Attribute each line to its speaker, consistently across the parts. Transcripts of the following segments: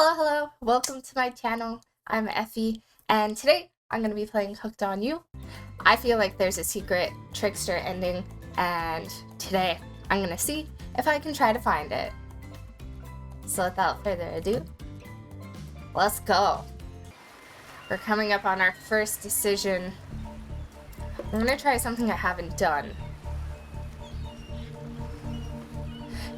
Speaker 1: Hello, welcome to my channel. I'm Ephie, and today I'm going to be playing Hooked on You. I feel like there's a secret Trickster ending, and today I'm going to see if I can try to find it. So without further ado, let's go. We're coming up on our first decision. I'm going to try something I haven't done.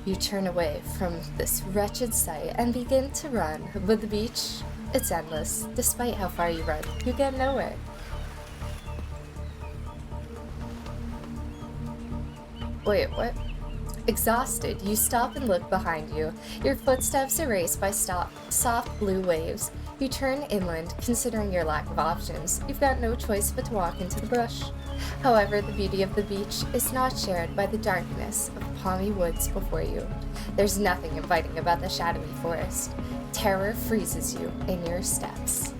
Speaker 1: You turn away from this wretched sight and begin to run, but the beach, it's endless. Despite how far you run, you get nowhere. Wait, what? Exhausted, you stop and look behind you. Your footsteps erased by soft blue waves. You turn inland, considering your lack of options. You've got no choice but to walk into the bush. However, the beauty of the beach is not shared by the darkness of the palmy woods before you. There's nothing inviting about the shadowy forest. Terror freezes you in your steps.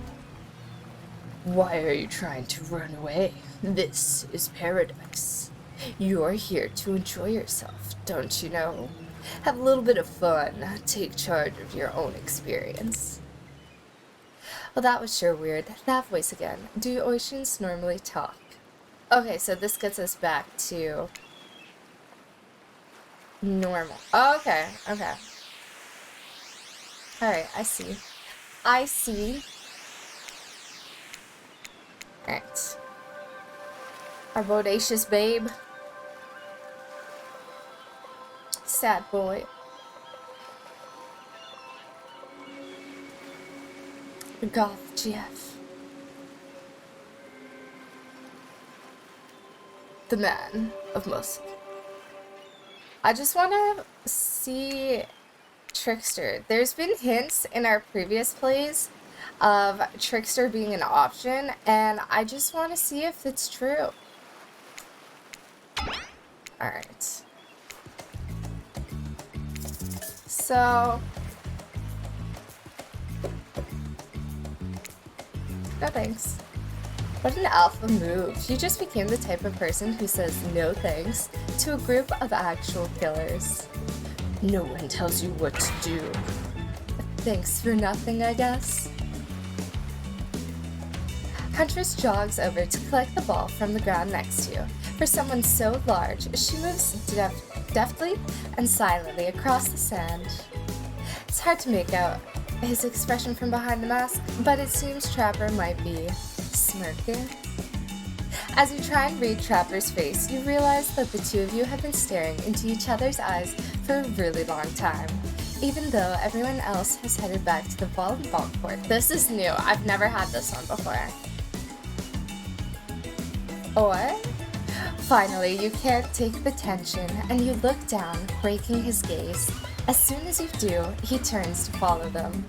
Speaker 2: Why are you trying to run away? This is paradise. You're here to enjoy yourself, don't you know? Have a little bit of fun. Take charge of your own experience.
Speaker 1: Well, that was sure weird. That voice again. Do oceans normally talk? Okay, so this gets us back to normal. Oh, okay. Alright, I see. Alright. Our bodacious babe. Sad boy. Goth GF. The man of Musk. I just want to see Trickster. There's been hints in our previous plays of Trickster being an option, and I just want to see if it's true. Alright. So... no thanks. What an alpha move. You just became the type of person who says no thanks to a group of actual killers.
Speaker 2: No one tells you what to do.
Speaker 1: Thanks for nothing, I guess. Huntress jogs over to collect the ball from the ground next to you. For someone so large, she moves deftly and silently across the sand. It's hard to make out his expression from behind the mask, but it seems Trapper might be smirking. As you try and read Trapper's face, you realize that the two of you have been staring into each other's eyes for a really long time, even though everyone else has headed back to the volleyball court. This is new. I've never had this one before. What? Finally, you can't take the tension, and you look down, breaking his gaze. As soon as you do, he turns to follow them.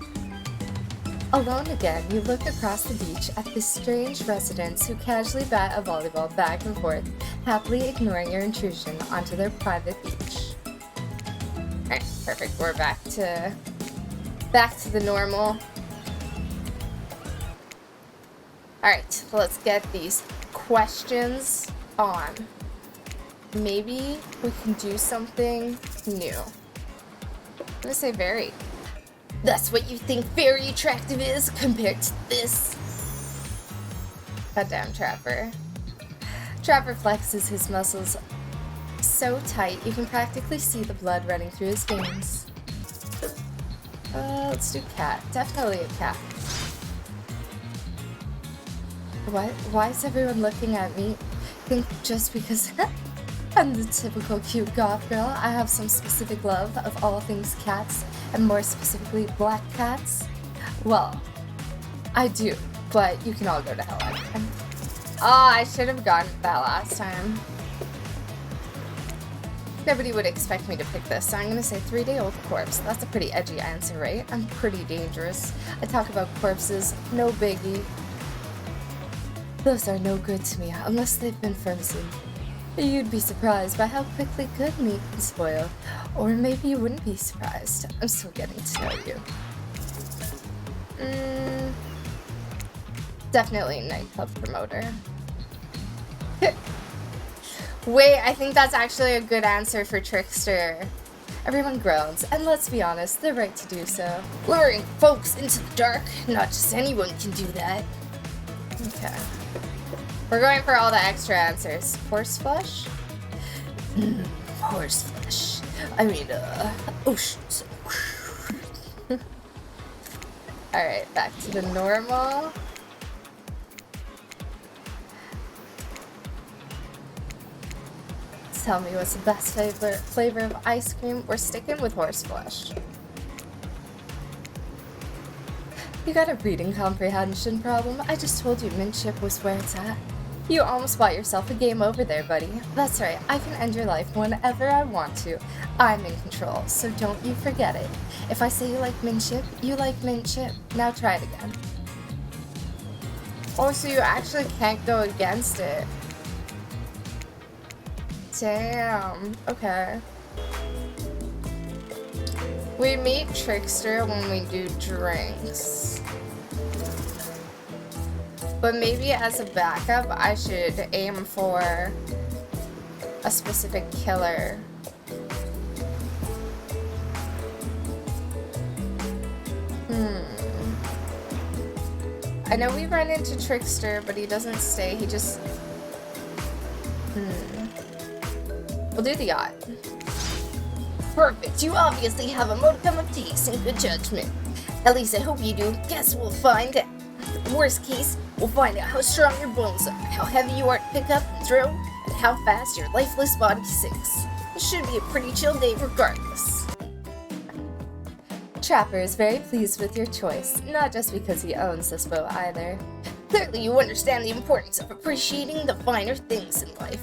Speaker 1: Alone again, you look across the beach at this strange residents who casually bat a volleyball back and forth, happily ignoring your intrusion onto their private beach. Alright, perfect. We're back to the normal. Alright, let's get these questions on. Maybe we can do something new. I'm gonna say very. That's what you think very attractive is compared to this. Goddamn Trapper. Trapper flexes his muscles so tight you can practically see the blood running through his veins. Let's do cat. Definitely a cat. What? Why is everyone looking at me? Think just because I'm the typical cute goth girl, I have some specific love of all things cats, and more specifically black cats? Well, I do, but you can all go to hell anyway. I should have gotten that last time. Nobody would expect me to pick this, so I'm gonna say 3-day-old corpse. That's a pretty edgy answer, right? I'm pretty dangerous. I talk about corpses, no biggie. Those are no good to me, unless they've been frozen. You'd be surprised by how quickly good meat can spoil. Or maybe you wouldn't be surprised. I'm still getting to know you. Definitely a nightclub promoter. Wait, I think that's actually a good answer for Trickster. Everyone groans, and let's be honest, they're right to do so.
Speaker 2: Luring folks into the dark, not just anyone can do that.
Speaker 1: Okay. We're going for all the extra answers. Horseflesh?
Speaker 2: Horseflesh. I mean, oceans.
Speaker 1: Alright, back to the normal. Tell me what's the best flavor of ice cream. We're sticking with horseflesh. You got a reading comprehension problem? I just told you mint chip was where it's at. You almost bought yourself a game over there, buddy. That's right, I can end your life whenever I want to. I'm in control, so don't you forget it. If I say you like mint chip, you like mint chip. Now try it again. Oh, so you actually can't go against it. Damn, okay. We meet Trickster when we do drinks. But maybe as a backup, I should aim for a specific killer. I know we run into Trickster, but he doesn't stay, he just... We'll do the yacht.
Speaker 2: Perfect. You obviously have a modicum of taste and good judgment. At least I hope you do. Guess we'll find out. Worst case, we'll find out how strong your bones are, how heavy you are to pick up and throw, and how fast your lifeless body sinks. It should be a pretty chill day regardless.
Speaker 1: Trapper is very pleased with your choice, not just because he owns this boat either.
Speaker 2: Clearly you understand the importance of appreciating the finer things in life.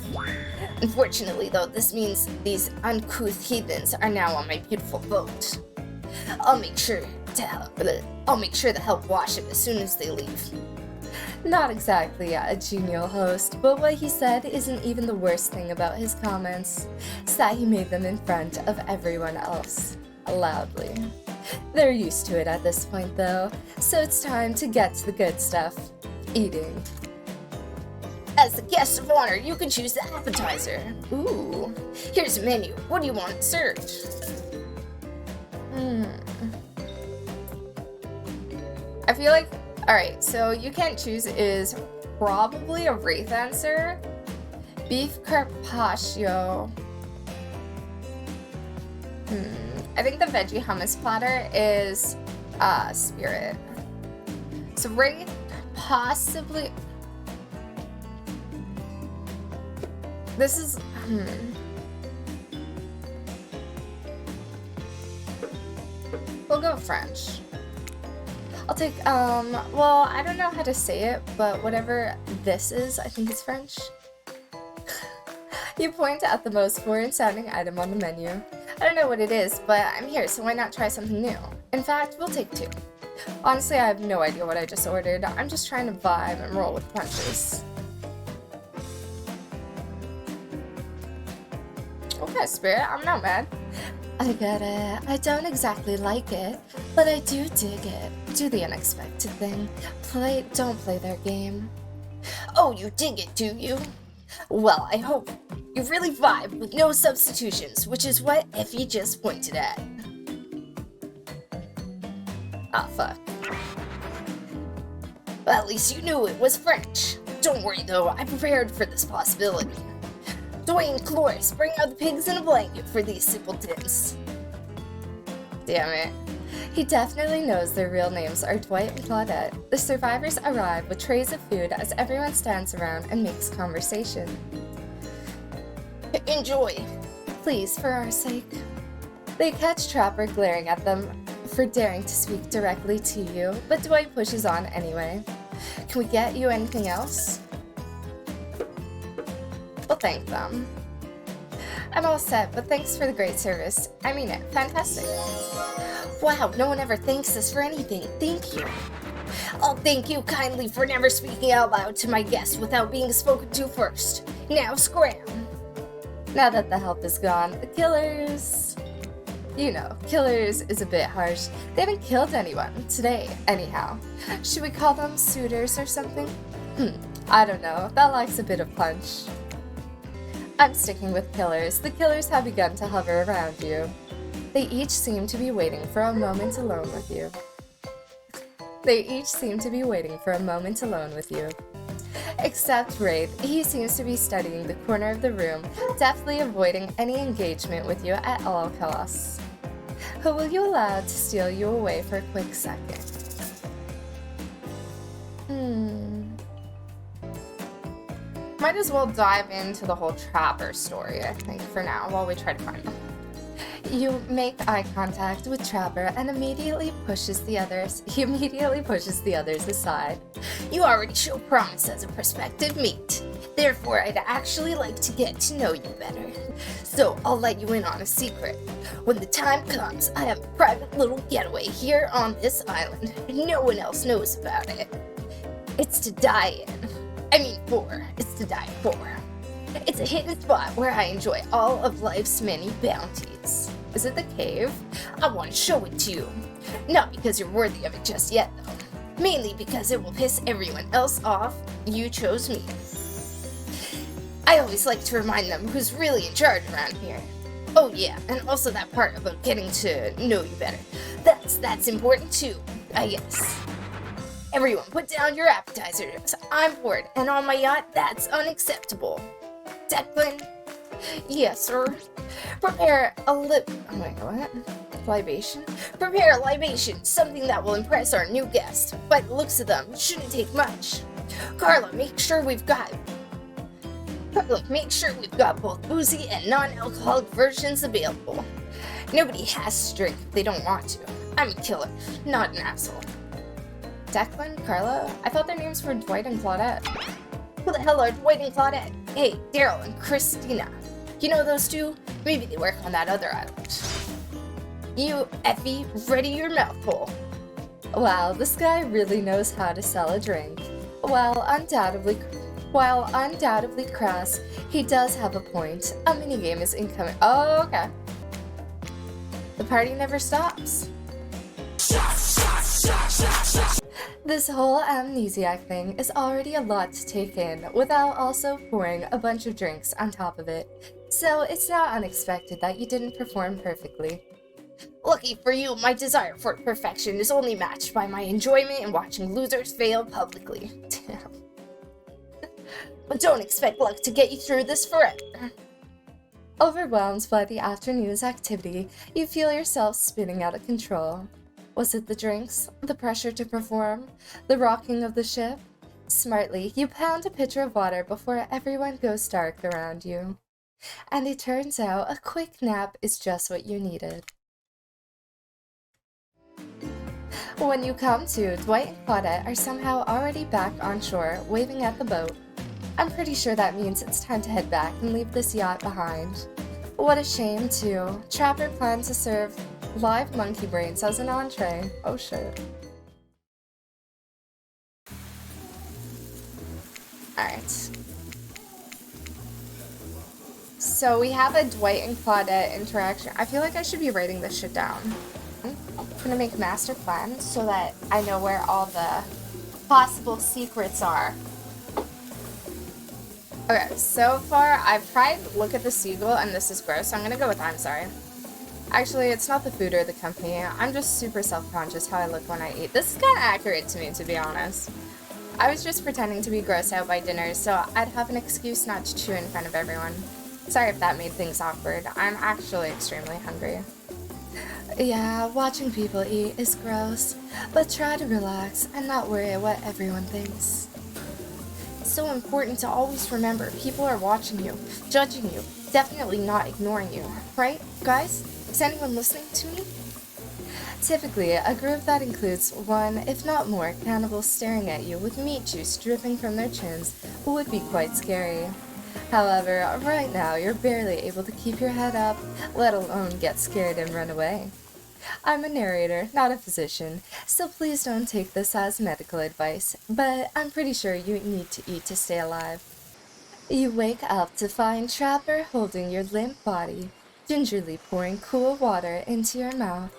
Speaker 2: Unfortunately though, this means these uncouth heathens are now on my beautiful boat. I'll make sure to help wash it as soon as they leave.
Speaker 1: Not exactly a genial host, but what he said isn't even the worst thing about his comments. It's that he made them in front of everyone else, loudly. They're used to it at this point though, so it's time to get to the good stuff. Eating.
Speaker 2: As the guest of honor, you can choose the appetizer. Ooh, here's a menu. What do you want served?
Speaker 1: I feel like, alright, so you can't choose is probably a wraith answer. Beef carpaccio. I think the veggie hummus platter is spirit. So wraith, possibly. This is, We'll go French. I'll take, well, I don't know how to say it, but whatever this is, I think it's French. You point at the most foreign-sounding item on the menu. I don't know what it is, but I'm here, so why not try something new? In fact, we'll take two. Honestly, I have no idea what I just ordered. I'm just trying to vibe and roll with punches. Okay, Spirit, I'm not mad. I get it. I don't exactly like it, but I do dig it. Do the unexpected thing. Don't play their game.
Speaker 2: Oh, you dig it, do you? Well, I hope you really vibe with no substitutions, which is what Ephie just pointed at.
Speaker 1: Ah, fuck.
Speaker 2: Well, at least you knew it was French. Don't worry though, I prepared for this possibility. Dwayne, Cloris, bring out the pigs in a blanket for these simpletons.
Speaker 1: Damn it. He definitely knows their real names are Dwight and Claudette. The survivors arrive with trays of food as everyone stands around and makes conversation.
Speaker 2: Enjoy.
Speaker 1: Please, for our sake. They catch Trapper glaring at them for daring to speak directly to you, but Dwight pushes on anyway. Can we get you anything else? We'll thank them. I'm all set, but thanks for the great service. I mean it. Fantastic.
Speaker 2: Wow, no one ever thanks us for anything. Thank you. I'll thank you kindly for never speaking out loud to my guests without being spoken to first. Now scram.
Speaker 1: Now that the help is gone, the killers... You know, killers is a bit harsh. They haven't killed anyone today, anyhow. Should we call them suitors or something? I don't know. That lacks a bit of punch. I'm sticking with killers. The killers have begun to hover around you. They each seem to be waiting for a moment alone with you. They each seem to be waiting for a moment alone with you. Except Wraith, he seems to be studying the corner of the room, deftly avoiding any engagement with you at all costs. Who will you allow to steal you away for a quick second? Might as well dive into the whole Trapper story, I think, for now, while we try to find them. You make eye contact with Trapper and immediately pushes the others. He immediately pushes the others aside.
Speaker 2: You already show promise as a prospective mate. Therefore, I'd actually like to get to know you better. So, I'll let you in on a secret. When the time comes, I have a private little getaway here on this island. No one else knows about it. It's to die in. It's to die for. It's a hidden spot where I enjoy all of life's many bounties.
Speaker 1: Is it the cave?
Speaker 2: I want to show it to you. Not because you're worthy of it just yet, though. Mainly because it will piss everyone else off. You chose me. I always like to remind them who's really in charge around here. Oh yeah, and also that part about getting to know you better. That's important too, I guess. Everyone, put down your appetizers. I'm bored, and on my yacht, that's unacceptable. Declan?
Speaker 1: Yes, sir.
Speaker 2: Prepare a libation? Prepare a libation, something that will impress our new guest. By the looks of them, it shouldn't take much. Carla, make sure we've got both boozy and non-alcoholic versions available. Nobody has to drink if they don't want to. I'm a killer, not an asshole.
Speaker 1: Declan, Carla, I thought their names were Dwight and Claudette.
Speaker 2: Who the hell are Dwight and Claudette? Hey, Daryl and Christina. You know those two? Maybe they work on that other island. You, Ephie, ready your mouthful.
Speaker 1: Wow, this guy really knows how to sell a drink. While undoubtedly crass, he does have a point. A minigame is incoming. Oh, okay. The party never stops. This whole amnesiac thing is already a lot to take in without also pouring a bunch of drinks on top of it. So it's not unexpected that you didn't perform perfectly.
Speaker 2: Lucky for you, my desire for perfection is only matched by my enjoyment in watching losers fail publicly. Damn. But don't expect luck to get you through this forever.
Speaker 1: Overwhelmed by the afternoon's activity, you feel yourself spinning out of control. Was it the drinks, the pressure to perform, the rocking of the ship? Smartly, you pound a pitcher of water before everyone goes dark around you. And it turns out a quick nap is just what you needed. When you come to, Dwight and Claudette are somehow already back on shore, waving at the boat. I'm pretty sure that means it's time to head back and leave this yacht behind. What a shame, too. Trapper planned to serve live monkey brains as an entree. Oh shit. Alright. So we have a Dwight and Claudette interaction. I feel like I should be writing this shit down. I'm gonna make a master plan so that I know where all the possible secrets are. Okay, so far I've tried to look at the seagull and this is gross, so I'm gonna go with I'm sorry. Actually, it's not the food or the company. I'm just super self-conscious how I look when I eat. This is kind of accurate to me, to be honest. I was just pretending to be grossed out by dinner, so I'd have an excuse not to chew in front of everyone. Sorry if that made things awkward. I'm actually extremely hungry. Yeah, watching people eat is gross, but try to relax and not worry what everyone thinks. It's so important to always remember people are watching you, judging you, definitely not ignoring you, right, guys? Is anyone listening to me? Typically, a group that includes one, if not more, cannibals staring at you with meat juice dripping from their chins would be quite scary. However, right now you're barely able to keep your head up, let alone get scared and run away. I'm a narrator, not a physician, so please don't take this as medical advice, but I'm pretty sure you need to eat to stay alive. You wake up to find Trapper holding your limp body, gingerly pouring cool water into your mouth.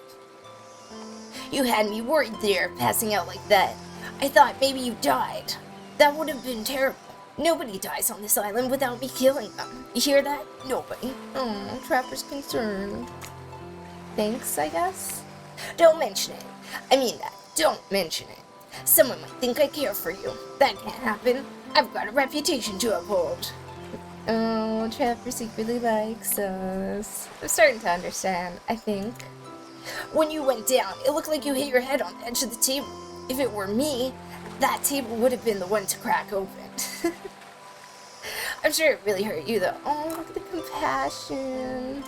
Speaker 2: You had me worried there, passing out like that. I thought maybe you died. That would have been terrible. Nobody dies on this island without me killing them. You hear that? Nobody.
Speaker 1: Oh, Trapper's concerned. thanks, I guess?
Speaker 2: Don't mention it. I mean that. Don't mention it. Someone might think I care for you. That can't happen. I've got a reputation to uphold.
Speaker 1: Oh, Trapper secretly likes us. I'm starting to understand, I think.
Speaker 2: When you went down, it looked like you hit your head on the edge of the table. If it were me, that table would have been the one to crack open. I'm sure it really hurt you, though.
Speaker 1: Oh, look at the compassion.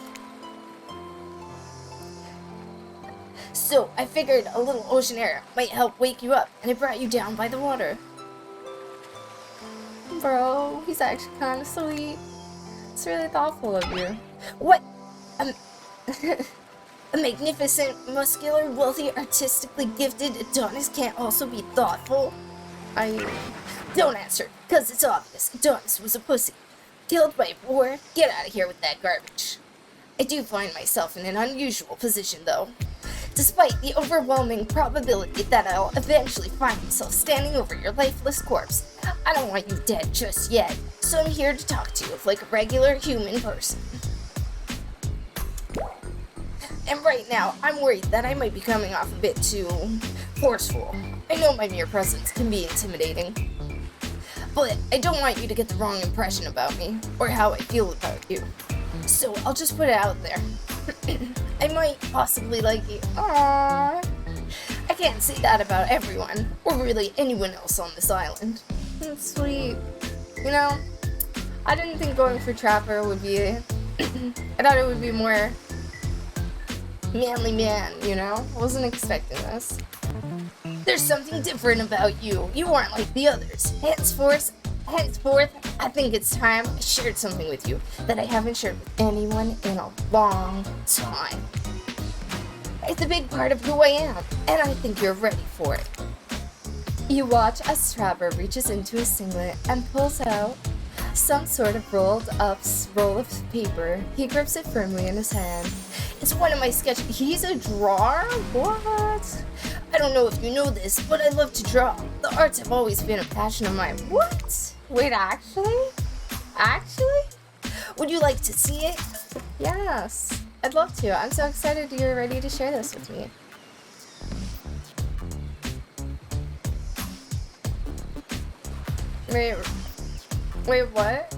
Speaker 2: So, I figured a little ocean air might help wake you up, and it brought you down by the water.
Speaker 1: Bro, he's actually kind of sweet. It's really thoughtful of you.
Speaker 2: What? A magnificent, muscular, wealthy, artistically gifted Adonis can't also be thoughtful? Don't answer, because it's obvious. Adonis was a pussy. Killed by a boar? Get out of here with that garbage. I do find myself in an unusual position, though. Despite the overwhelming probability that I'll eventually find myself standing over your lifeless corpse, I don't want you dead just yet, so I'm here to talk to you like a regular human person. And right now, I'm worried that I might be coming off a bit too forceful. I know my mere presence can be intimidating, but I don't want you to get the wrong impression about me, or how I feel about you. So I'll just put it out there. I might possibly like you. Aww. I can't say that about everyone, or really anyone else on this island.
Speaker 1: That's sweet. You know, I didn't think going for Trapper would be... I thought it would be more manly man, you know? I wasn't expecting this.
Speaker 2: There's something different about you. You aren't like the others. Henceforth, I think it's time I shared something with you that I haven't shared with anyone in a long time. It's a big part of who I am, and I think you're ready for it.
Speaker 1: You watch as Trapper reaches into his singlet and pulls out some sort of roll of paper. He grips it firmly in his hand.
Speaker 2: It's one of my sketches. He's a drawer? What? I don't know if you know this, but I love to draw. The arts have always been a passion of mine.
Speaker 1: What? Wait, actually? Actually?
Speaker 2: Would you like to see it?
Speaker 1: Yes, I'd love to. I'm so excited you're ready to share this with me. Wait, what?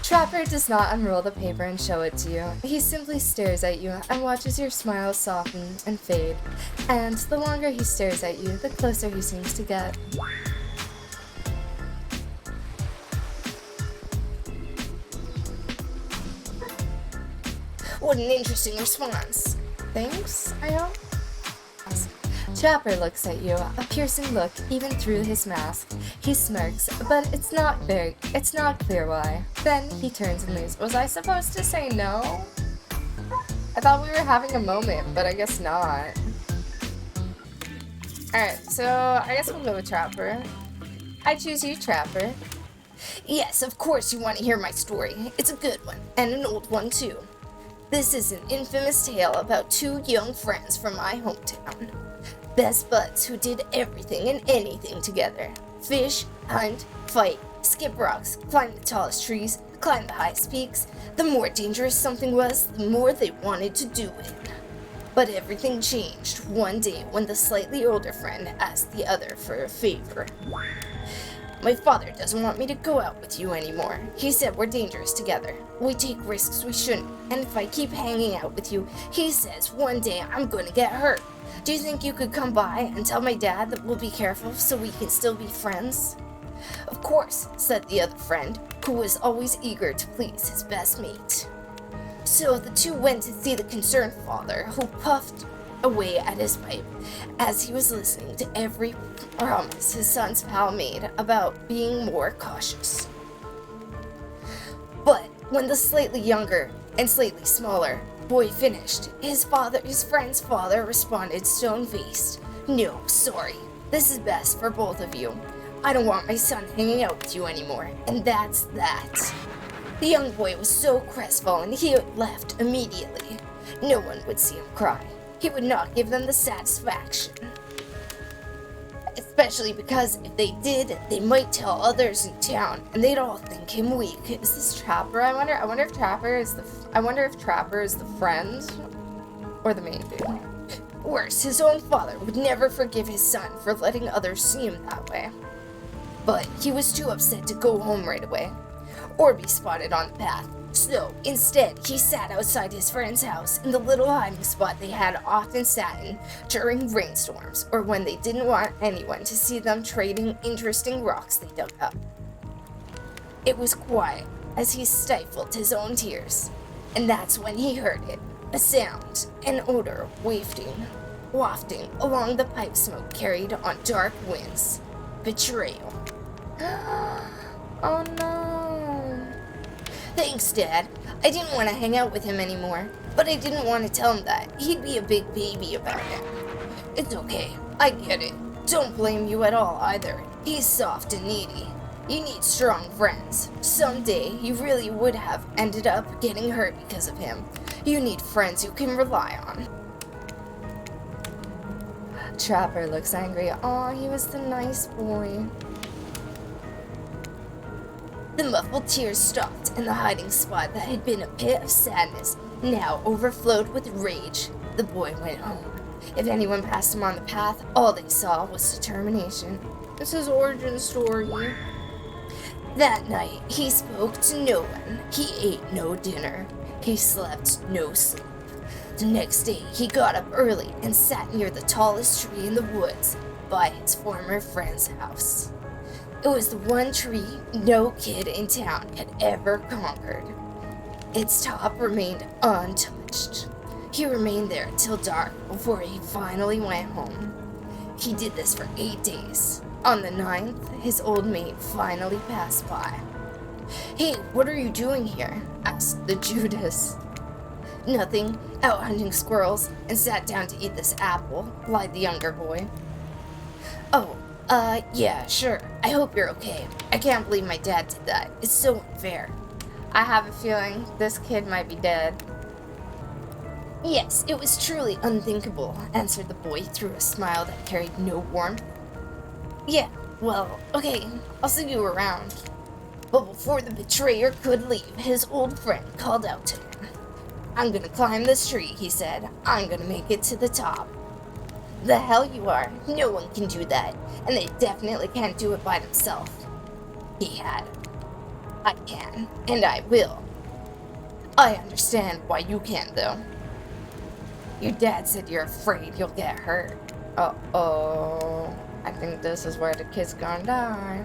Speaker 1: Trapper does not unroll the paper and show it to you. He simply stares at you and watches your smile soften and fade. And the longer he stares at you, the closer he seems to get.
Speaker 2: What an interesting response.
Speaker 1: Thanks, I hope. Trapper looks at you, a piercing look even through his mask. He smirks, but it's not clear why. Then he turns and leaves. Was I supposed to say no? I thought we were having a moment, but I guess not. Alright, so I guess we'll go with Trapper. I choose you, Trapper.
Speaker 2: Yes, of course you want to hear my story. It's a good one, and an old one too. This is an infamous tale about two young friends from my hometown. Best buds who did everything and anything together. Fish, hunt, fight, skip rocks, climb the tallest trees, climb the highest peaks. The more dangerous something was, the more they wanted to do it. But everything changed one day when the slightly older friend asked the other for a favor. My father doesn't want me to go out with you anymore. He said we're dangerous together. We take risks we shouldn't, and if I keep hanging out with you, he says one day I'm going to get hurt. Do you think you could come by and tell my dad that we'll be careful so we can still be friends? Of course, said the other friend, who was always eager to please his best mate. So the two went to see the concerned father, who puffed away at his pipe as he was listening to every promise his son's pal made about being more cautious. But when the slightly younger and slightly smaller boy finished, his friend's father responded stone-faced, "No, sorry. This is best for both of you. I don't want my son hanging out with you anymore, and that's that." The young boy was so crestfallen he left immediately. No one would see him cry. He would not give them the satisfaction. Especially because if they did, they might tell others in town, and they'd all think him weak.
Speaker 1: Is this Trapper? I wonder if Trapper is the friend. Or the main dude.
Speaker 2: Worse, his own father would never forgive his son for letting others see him that way. But he was too upset to go home right away, or be spotted on the path. So, instead, he sat outside his friend's house in the little hiding spot they had often sat in during rainstorms, or when they didn't want anyone to see them trading interesting rocks they dug up. It was quiet as he stifled his own tears, and that's when he heard it, a sound, an odor wafting along the pipe smoke carried on dark winds. Betrayal.
Speaker 1: Oh no.
Speaker 2: Thanks, Dad. I didn't want to hang out with him anymore, but I didn't want to tell him that. He'd be a big baby about it. It's okay. I get it. Don't blame you at all either. He's soft and needy. You need strong friends. Someday, you really would have ended up getting hurt because of him. You need friends you can rely on.
Speaker 1: Trapper looks angry. Aw, he was the nice boy.
Speaker 2: The muffled tears stopped, and the hiding spot that had been a pit of sadness now overflowed with rage. The boy went home. If anyone passed him on the path, all they saw was determination.
Speaker 1: It's his origin story.
Speaker 2: That night, he spoke to no one. He ate no dinner. He slept no sleep. The next day, he got up early and sat near the tallest tree in the woods by his former friend's house. It was the one tree no kid in town had ever conquered. Its top remained untouched. He remained there till dark before he finally went home. He did this for 8 days. On the 9th, his old mate finally passed by. "Hey, what are you doing here?" asked the Judas. "Nothing, out hunting squirrels, and sat down to eat this apple," lied the younger boy. "Oh, yeah, sure. I hope you're okay. I can't believe my dad did that. It's so unfair."
Speaker 1: I have a feeling this kid might be dead.
Speaker 2: "Yes, it was truly unthinkable," answered the boy through a smile that carried no warmth. "Yeah, well, okay, I'll see you around." But before the betrayer could leave, his old friend called out to him. "I'm gonna climb this tree," he said. "I'm gonna make it to the top." "The hell you are. No one can do that, and they definitely can't do it by themselves." He had. "I can, and I will." "I understand why you can't, though." "Your dad said you're afraid you'll get hurt."
Speaker 1: Uh-oh. I think this is where the kid's gonna die.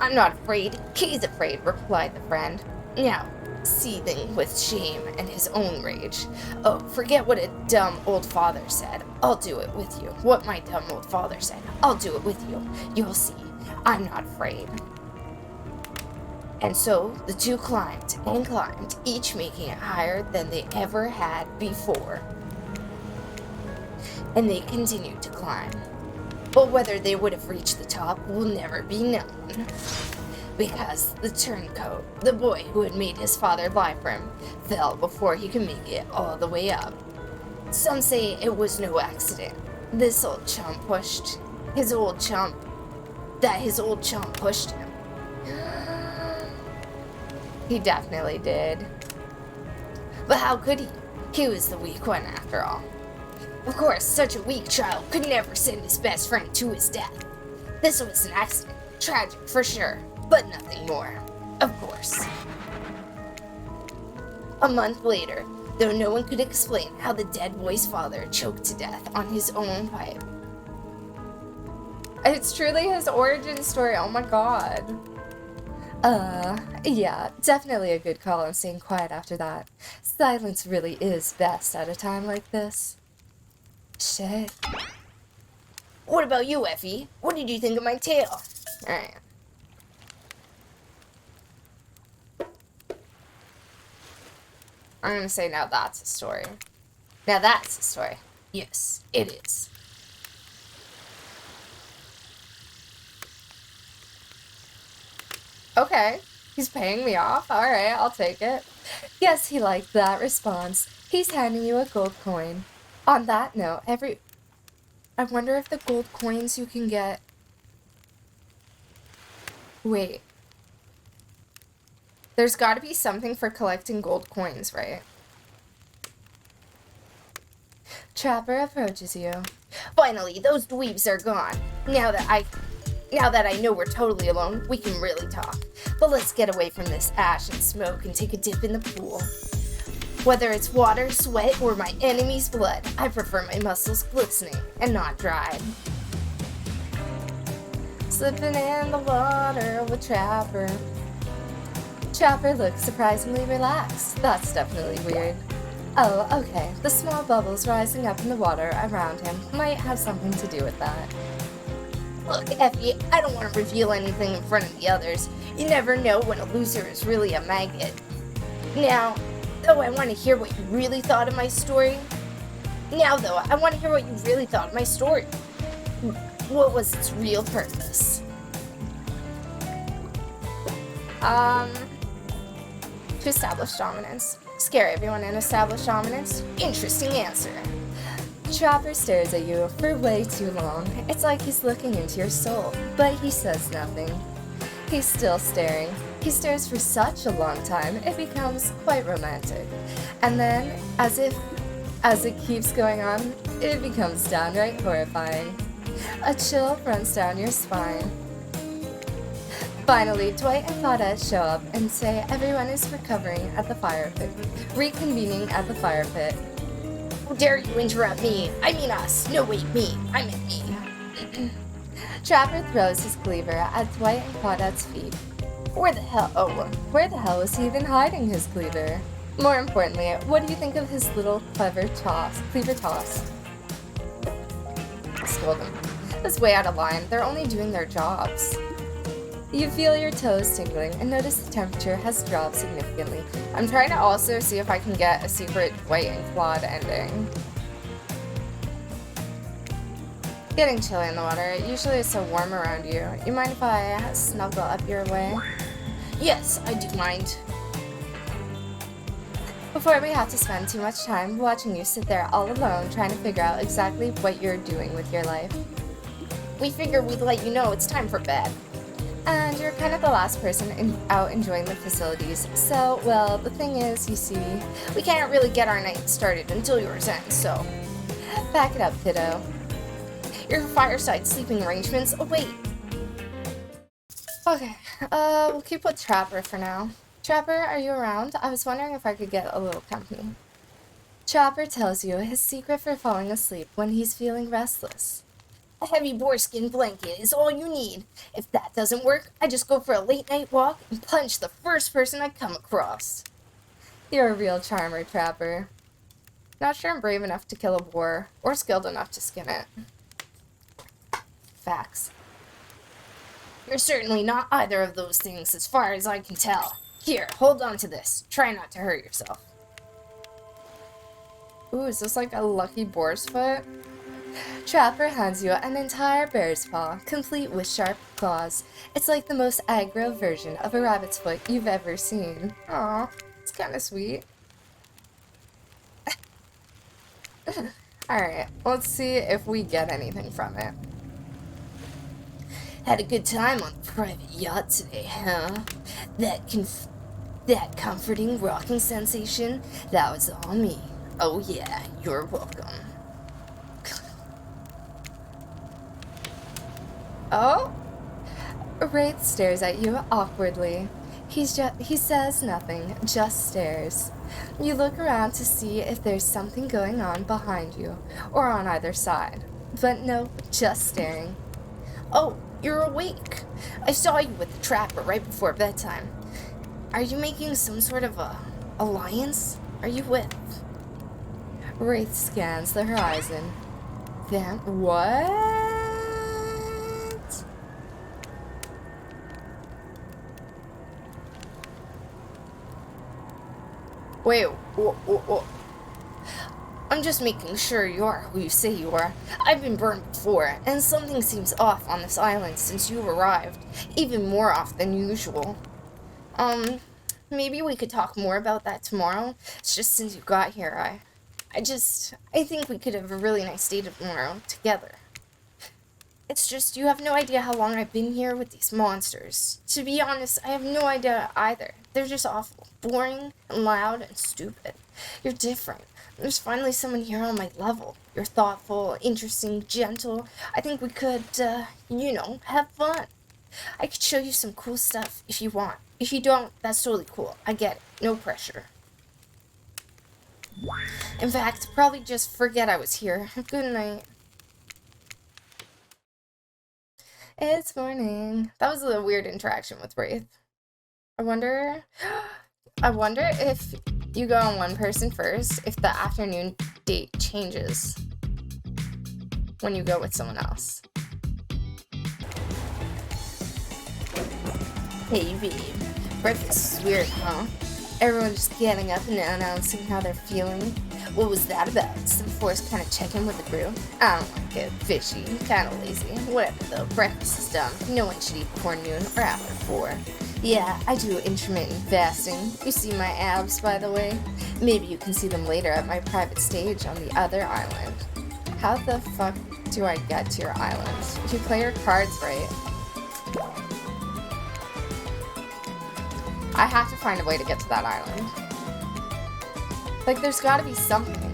Speaker 2: "I'm not afraid. He's afraid," replied the friend, now seething with shame and his own rage. "Oh, forget what a dumb old father said. I'll do it with you. What my dumb old father said. I'll do it with you. You'll see. I'm not afraid." And so the two climbed and climbed, each making it higher than they ever had before. And they continued to climb. But whether they would have reached the top will never be known. Because the turncoat, the boy who had made his father lie for him, fell before he could make it all the way up. Some say it was no accident. His old chum pushed him.
Speaker 1: He definitely did.
Speaker 2: But how could he? He was the weak one after all. Of course, such a weak child could never send his best friend to his death. This was an accident, tragic for sure, but nothing more, of course. A month later, though no one could explain how the dead boy's father choked to death on his own pipe.
Speaker 1: It's truly his origin story. Oh my god. Yeah, definitely a good call on staying quiet after that. Silence really is best at a time like this. Shit.
Speaker 2: What about you, Effie? What did you think of my tale?
Speaker 1: Alright. I'm gonna say now that's a story. Now that's a story.
Speaker 2: Yes, it is.
Speaker 1: Okay, he's paying me off. Alright, I'll take it. Yes, he liked that response. He's handing you a gold coin. On that note, I wonder if the gold coins you can get... Wait. There's gotta be something for collecting gold coins, right? Trapper approaches you.
Speaker 2: Finally, those dweebs are gone. Now that I know we're totally alone, we can really talk. But let's get away from this ash and smoke and take a dip in the pool. Whether it's water, sweat, or my enemy's blood, I prefer my muscles glistening and not dried.
Speaker 1: Slipping in the water with Trapper. Trapper looks surprisingly relaxed. That's definitely weird. Oh, okay. The small bubbles rising up in the water around him might have something to do with that.
Speaker 2: Look, Ephie, I don't want to reveal anything in front of the others. You never know when a loser is really a maggot. Now, though, I want to hear what you really thought of my story. What was its real purpose?
Speaker 1: To establish dominance. Scare everyone and establish dominance.
Speaker 2: Interesting answer.
Speaker 1: Trapper stares at you for way too long. It's like he's looking into your soul, but he says nothing. He's still staring. He stares for such a long time, it becomes quite romantic. And then, as it keeps going on, it becomes downright horrifying. A chill runs down your spine. Finally, Dwight and Claudette show up and say everyone is reconvening at the fire pit.
Speaker 2: How dare you interrupt me? I mean us. No, wait, me. I meant me.
Speaker 1: Trapper throws his cleaver at Dwight and Claudette's feet.
Speaker 2: Where the hell
Speaker 1: was he even hiding his cleaver? More importantly, what do you think of his little cleaver toss? Scold him. That's way out of line. They're only doing their jobs. You feel your toes tingling and notice the temperature has dropped significantly. I'm trying to also see if I can get a secret Dwight and Claude ending. Getting chilly in the water. Usually it's so warm around you. You mind if I snuggle up your way?
Speaker 2: Yes, I do mind.
Speaker 1: Before we have to spend too much time watching you sit there all alone trying to figure out exactly what you're doing with your life.
Speaker 2: We figured we'd let you know it's time for bed.
Speaker 1: And you're kind of the last person out enjoying the facilities. So, well, the thing is, you see,
Speaker 2: we can't really get our night started until yours ends, so.
Speaker 1: Back it up, kiddo.
Speaker 2: Your fireside sleeping arrangements await.
Speaker 1: Okay, we'll keep with Trapper for now. Trapper, are you around? I was wondering if I could get a little company. Trapper tells you his secret for falling asleep when he's feeling restless.
Speaker 2: A heavy boarskin blanket is all you need. If that doesn't work, I just go for a late night walk and punch the first person I come across.
Speaker 1: You're a real charmer, Trapper. Not sure I'm brave enough to kill a boar, or skilled enough to skin it. Facts.
Speaker 2: You're certainly not either of those things as far as I can tell. Here, hold on to this. Try not to hurt yourself.
Speaker 1: Ooh, is this like a lucky boar's foot? Trapper hands you an entire bear's paw, complete with sharp claws. It's like the most aggro version of a rabbit's foot you've ever seen. Aw, it's kinda sweet. Alright, let's see if we get anything from it.
Speaker 2: Had a good time on the private yacht today, huh? That comforting rocking sensation, that was all me. Oh yeah, you're welcome.
Speaker 1: Oh? Wraith stares at you awkwardly. He says nothing, just stares. You look around to see if there's something going on behind you, or on either side. But no, just staring.
Speaker 2: Oh, you're awake. I saw you with the Trapper right before bedtime. Are you making some sort of a alliance? Are you with?
Speaker 1: Wraith scans the horizon. Then, what?
Speaker 2: Wait, what? I'm just making sure you are who you say you are. I've been burned before, and something seems off on this island since you arrived. Even more off than usual. Maybe we could talk more about that tomorrow. It's just since you got here, I think we could have a really nice day tomorrow together.
Speaker 1: It's just you have no idea how long I've been here with these monsters. To be honest, I have no idea either. They're just awful, boring, and loud, and stupid. You're different. There's finally someone here on my level. You're thoughtful, interesting, gentle. I think we could, have fun. I could show you some cool stuff if you want. If you don't, that's totally cool. I get it. No pressure. In fact, probably just forget I was here. Good night. It's morning. That was a weird interaction with Wraith. I wonder if you go on one person first, if the afternoon date changes when you go with someone else. Hey, babe. Breakfast is weird, huh? Everyone just getting up and announcing how they're feeling. What was that about? Some forced kind of check-in with the group? I don't like it. Fishy. Kind of lazy. Whatever though. Breakfast is dumb. No one should eat before noon or after 4. Yeah, I do intermittent fasting. You see my abs, by the way? Maybe you can see them later at my private stage on the other island. How the fuck do I get to your island? You play your cards right. I have to find a way to get to that island. Like, there's gotta be something.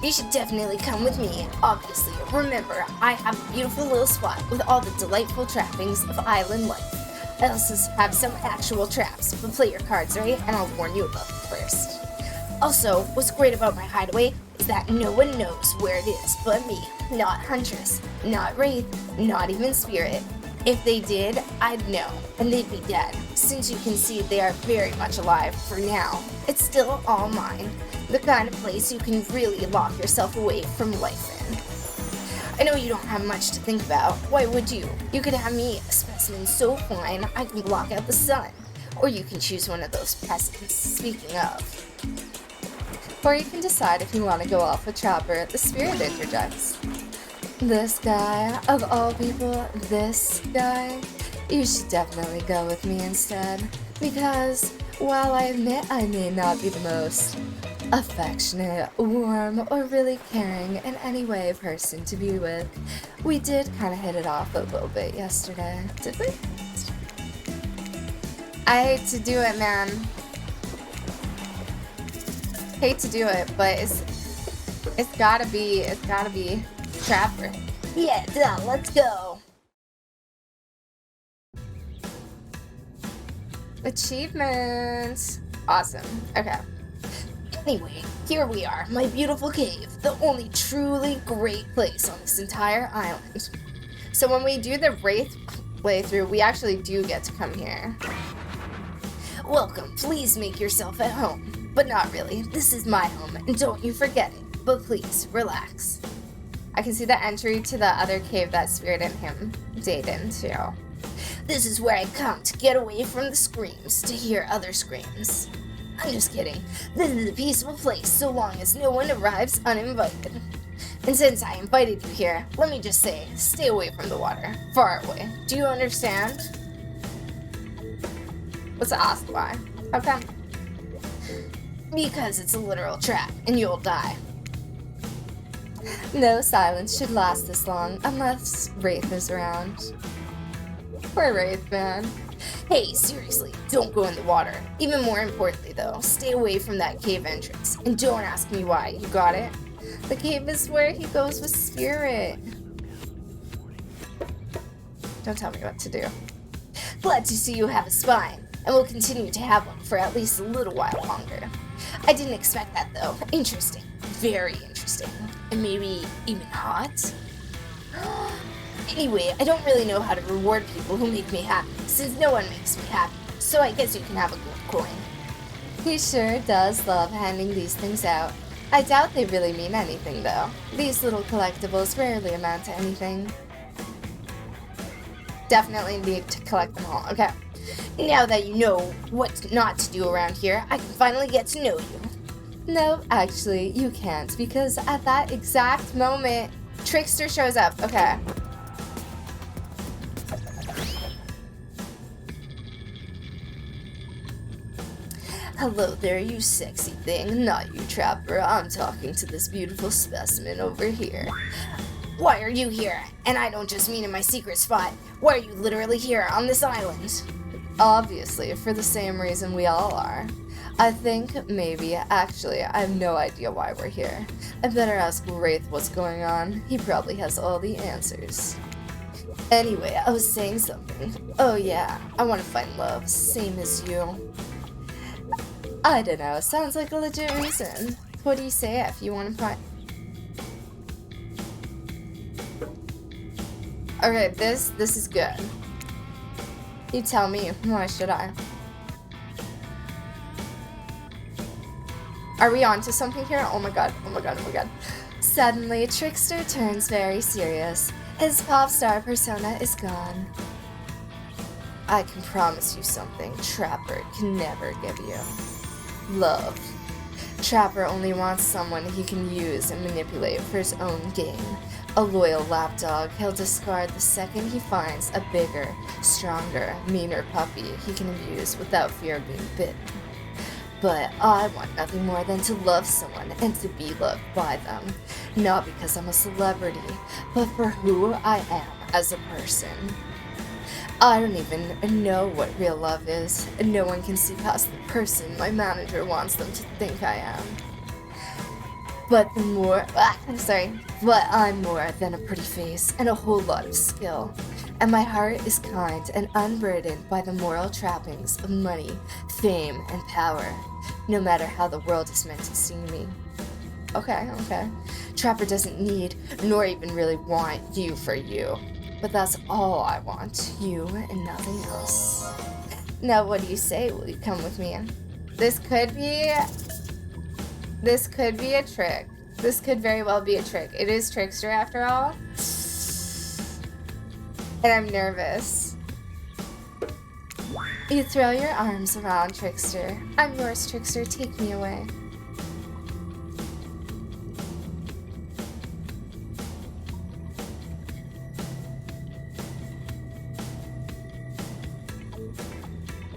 Speaker 1: You should definitely come with me, obviously. Remember, I have a beautiful little spot with all the delightful trappings of island life. I also have some actual traps, but play your cards right, and I'll warn you about them first. Also, what's great about my hideaway is that no one knows where it is but me. Not Huntress, not Wraith, not even Spirit. If they did, I'd know, and they'd be dead. Since you can see they are very much alive for now, it's still all mine. The kind of place you can really lock yourself away from life in. I know you don't have much to think about. Why would you? You could have me, a specimen so fine I can block out the sun. Or you can choose one of those peasants, speaking of. Or you can decide if you want to go off with Chopper, the Spirit interjects. This guy, of all people, this guy, you should definitely go with me instead. Because, while I admit I may not be the most affectionate, warm, or really caring in any way person to be with, we did kind of hit it off a little bit yesterday, did we? I hate to do it, man. Hate to do it, but it's gotta be Trapper. Yeah, done. Let's go. Achievements. Awesome. Okay. Anyway, here we are, my beautiful cave, the only truly great place on this entire island. So when we do the Wraith playthrough, we actually do get to come here. Welcome. Please make yourself at home. But not really. This is my home, and don't you forget it. But please, relax. I can see the entry to the other cave that Spirit and him date into. This is where I come to get away from the screams, to hear other screams. I'm just kidding. This is a peaceful place so long as no one arrives uninvited. And since I invited you here, let me just say, stay away from the water. Far away. Do you understand? Let's ask why. How come? Because it's a literal trap, and you'll die. No silence should last this long, unless Wraith is around. Poor Wraith, man. Hey, seriously, don't go in the water. Even more importantly, though, stay away from that cave entrance. And don't ask me why, you got it? The cave is where he goes with Spirit. Don't tell me what to do. Glad to see you have a spine, and will continue to have one for at least a little while longer. I didn't expect that, though. Interesting. Very interesting. And maybe even hot? Anyway, I don't really know how to reward people who make me happy, since no one makes me happy, so I guess you can have a gold coin. He sure does love handing these things out. I doubt they really mean anything, though. These little collectibles rarely amount to anything. Definitely need to collect them all. Okay. Now that you know what not to do around here, I can finally get to know you. No, actually, you can't, because at that exact moment, Trickster shows up. Okay.
Speaker 2: Hello there, you sexy thing. Not you, Trapper. I'm talking to this beautiful specimen over here. Why are you here? And I don't just mean in my secret spot. Why are you literally here on this island? Obviously, for the same reason we all are. I think, maybe, actually, I have no idea why we're here. I better ask Wraith what's going on. He probably has all the answers. Anyway, I was saying something. Oh yeah, I want to find love, same as you. I don't know, sounds like a legit reason. What do you say if you want to find... Okay, this is good. You tell me, why should I? Are we on to something here? Oh my god, oh my god, oh my god. Suddenly, Trickster turns very serious. His pop star persona is gone. I can promise you something Trapper can never give you. Love. Trapper only wants someone he can use and manipulate for his own gain. A loyal lapdog he'll discard the second he finds a bigger, stronger, meaner puppy he can abuse without fear of being bitten. But I want nothing more than to love someone and to be loved by them. Not because I'm a celebrity, but for who I am as a person. I don't even know what real love is, and no one can see past the person my manager wants them to think I am. But I'm more than a pretty face and a whole lot of skill. And my heart is kind and unburdened by the moral trappings of money, fame, and power, no matter how the world is meant to see me. Okay. Trapper doesn't need, nor even really want you for you. But that's all I want, you and nothing else. Now what do you say? Will you come with me? This could be a trick. This could very well be a trick. It is Trickster after all. And I'm nervous. You throw your arms around Trickster. I'm yours, Trickster. Take me away.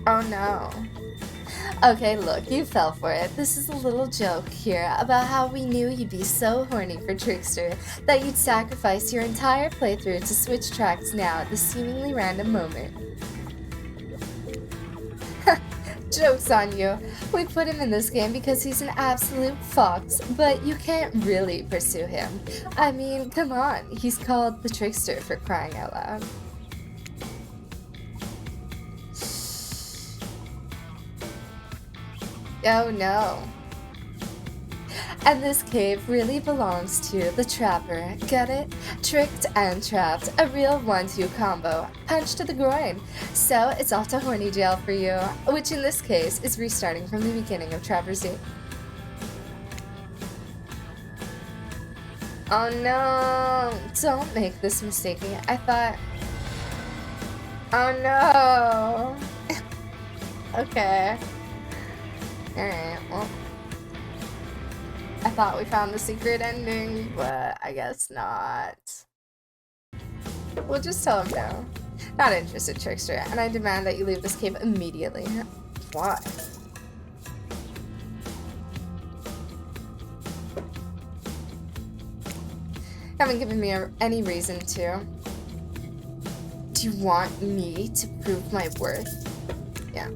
Speaker 2: Oh no. Okay, look, you fell for it. This is a little joke here about how we knew you'd be so horny for Trickster that you'd sacrifice your entire playthrough to switch tracks now at this seemingly random moment. Joke's on you. We put him in this game because he's an absolute fox, but you can't really pursue him. I mean, come on, he's called the Trickster for crying out loud. Oh no. And this cave really belongs to the Trapper. Get it? Tricked and trapped. A real 1-2 combo. Punch to the groin. So it's off to horny jail for you, which in this case is restarting from the beginning of Trapper's Day. Oh no. Don't make this mistake. I thought... Oh no. Okay. Alright, well, I thought we found the secret ending, but I guess not. We'll just tell him no. Not interested, Trickster, and I demand that you leave this cave immediately. Why? Haven't given me any reason to. Do you want me to prove my worth? Yeah.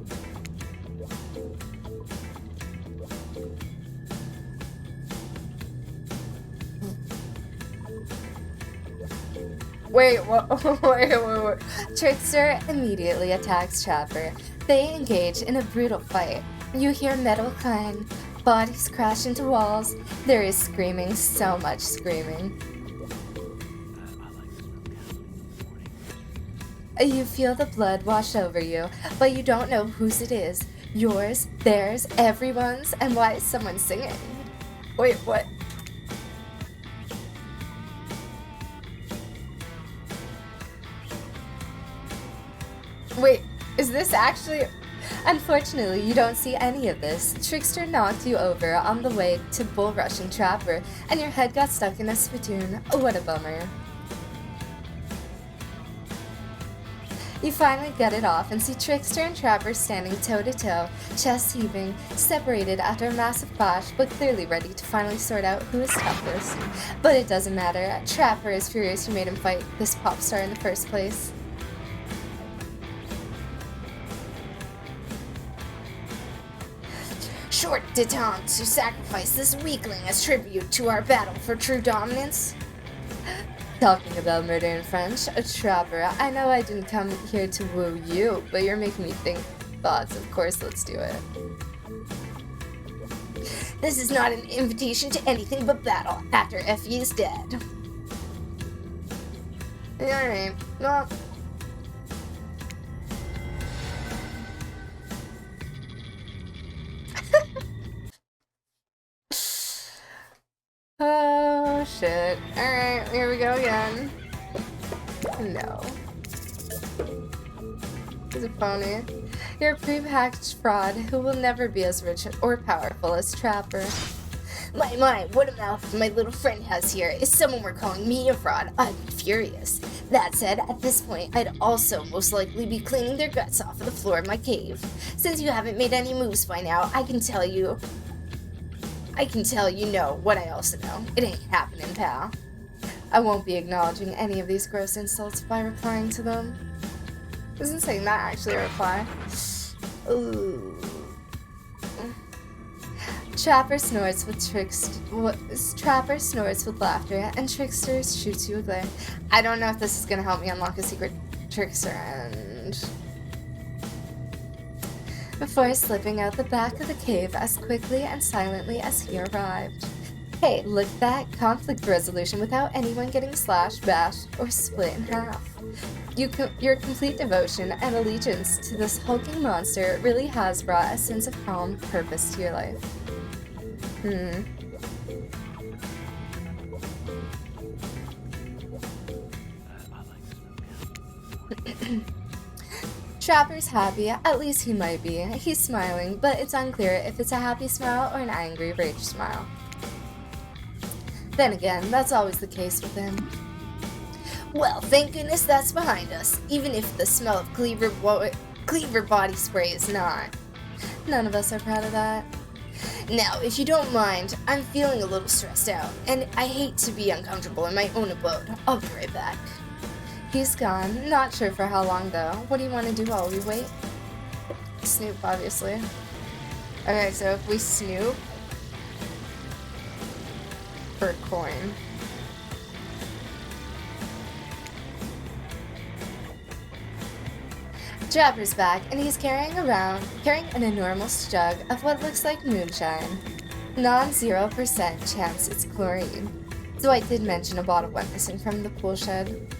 Speaker 2: Wait. Trickster immediately attacks Trapper. They engage in a brutal fight. You hear metal clang, bodies crash into walls. There is screaming, so much screaming. You feel the blood wash over you, but you don't know whose it is. Yours, theirs, everyone's, and why is someone singing? Wait, what? Wait, is this actually... Unfortunately, you don't see any of this. Trickster knocked you over on the way to bull rushing Trapper, and your head got stuck in a spittoon. What a bummer.
Speaker 1: You finally get it off and see Trickster and Trapper standing toe-to-toe, chest heaving, separated after a massive clash, but clearly ready to finally sort out who is toughest. But it doesn't matter. Trapper is furious you made him fight this pop star in the first place.
Speaker 2: Short detente to sacrifice this weakling as tribute to our battle for true dominance.
Speaker 1: Talking about murder in French, a Trapper, I know I didn't come here to woo you, but you're making me think thoughts. Of course, let's do it.
Speaker 2: This is not an invitation to anything but battle after Ephie is dead.
Speaker 1: Alright, well. Oh shit. Alright, here we go again. No. He's a pony. You're a prepackaged fraud who will never be as rich or powerful as Trapper.
Speaker 2: My, what a mouth my little friend has here. If someone were calling me a fraud, I'd be furious. That said, at this point, I'd also most likely be cleaning their guts off of the floor of my cave. Since you haven't made any moves by now, I can tell you know what I also know. It ain't happening, pal.
Speaker 1: I won't be acknowledging any of these gross insults by replying to them. Isn't saying that actually a reply? Ooh. Trapper snores with laughter, and Trickster shoots you a glare. I don't know if this is gonna help me unlock a secret Trickster, and before slipping out the back of the cave as quickly and silently as he arrived. Hey, look at that conflict resolution without anyone getting slashed, bashed, or split in half. Your complete devotion and allegiance to this hulking monster really has brought a sense of calm purpose to your life. Trapper's happy, at least he might be. He's smiling, but it's unclear if it's a happy smile or an angry rage smile. Then again, that's always the case with him.
Speaker 2: Well, thank goodness that's behind us, even if the smell of ʟɪᴅɪռ body spray is not.
Speaker 1: None of us are proud of that.
Speaker 2: Now, if you don't mind, I'm feeling a little stressed out, and I hate to be uncomfortable in my own abode. I'll be right back.
Speaker 1: He's gone. Not sure for how long, though. What do you want to do while we wait? Snoop, obviously. Okay, so if we snoop for a coin. Trapper's back, and he's carrying an enormous jug of what looks like moonshine. Non-0% chance it's chlorine. So I did mention a bottle went missing from the pool shed.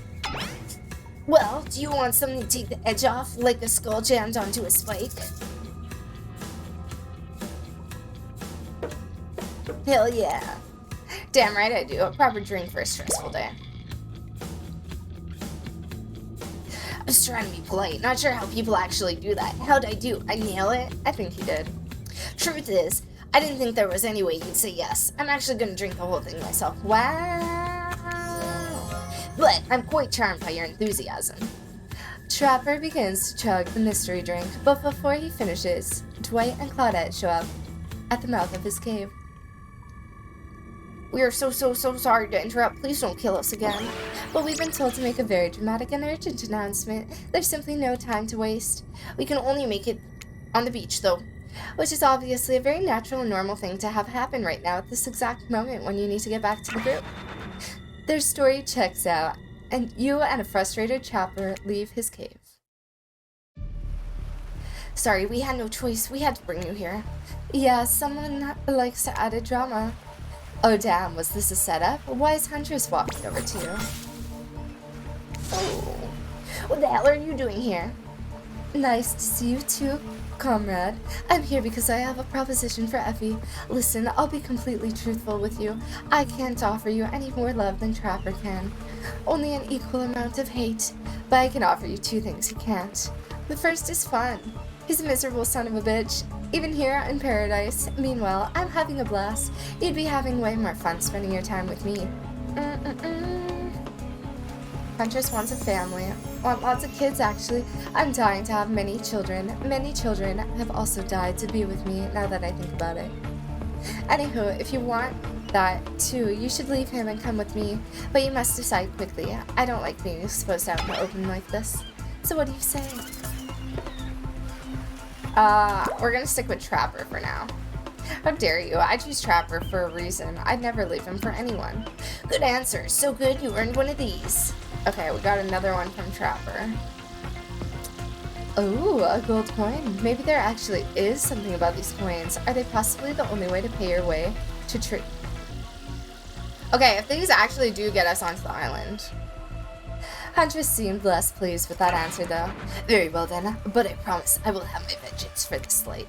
Speaker 2: Well, do you want something to take the edge off, like a skull jammed onto a spike?
Speaker 1: Hell yeah. Damn right I do. A proper drink for a stressful day.
Speaker 2: I was trying to be polite. Not sure how people actually do that. How'd I do? I nail it?
Speaker 1: I think he did.
Speaker 2: Truth is, I didn't think there was any way you'd say yes. I'm actually gonna drink the whole thing myself.
Speaker 1: Wow.
Speaker 2: But I'm quite charmed by your enthusiasm.
Speaker 1: Trapper begins to chug the mystery drink, but before he finishes, Dwight and Claudette show up at the mouth of his cave.
Speaker 2: We are so sorry to interrupt. Please don't kill us again.
Speaker 1: But we've been told to make a very dramatic and urgent announcement. There's simply no time to waste.
Speaker 2: We can only make it on the beach, though.
Speaker 1: Which is obviously a very natural and normal thing to have happen right now at this exact moment when you need to get back to the group. Their story checks out, and you and a frustrated Trapper leave his cave.
Speaker 2: Sorry, we had no choice. We had to bring you here.
Speaker 1: Yeah, someone likes to add a drama. Oh damn, was this a setup? Why is Huntress walking over to you?
Speaker 2: Oh, what the hell are you doing here?
Speaker 1: Nice to see you too, comrade. I'm here because I have a proposition for Ephie. Listen, I'll be completely truthful with you. I can't offer you any more love than Trapper can. Only an equal amount of hate. But I can offer you two things he can't. The first is fun. He's a miserable son of a bitch, even here in paradise. Meanwhile, I'm having a blast. You'd be having way more fun spending your time with me. Huntress wants a family. Want lots of kids, actually. I'm dying to have many children. Many children have also died to be with me, now that I think about it. Anywho, if you want that too, you should leave him and come with me. But you must decide quickly. I don't like being exposed out in the open like this. So what do you say? We're gonna stick with Trapper for now. How dare you? I choose Trapper for a reason. I'd never leave him for anyone. Good answer. So good you earned one of these. Okay, we got another one from Trapper. Oh, a gold coin. Maybe there actually is something about these coins. Are they possibly the only way to pay your way to Okay, if these actually do get us onto the island. Huntress seemed less pleased with that answer, though. Very well then, but I promise I will have my vengeance for this slight.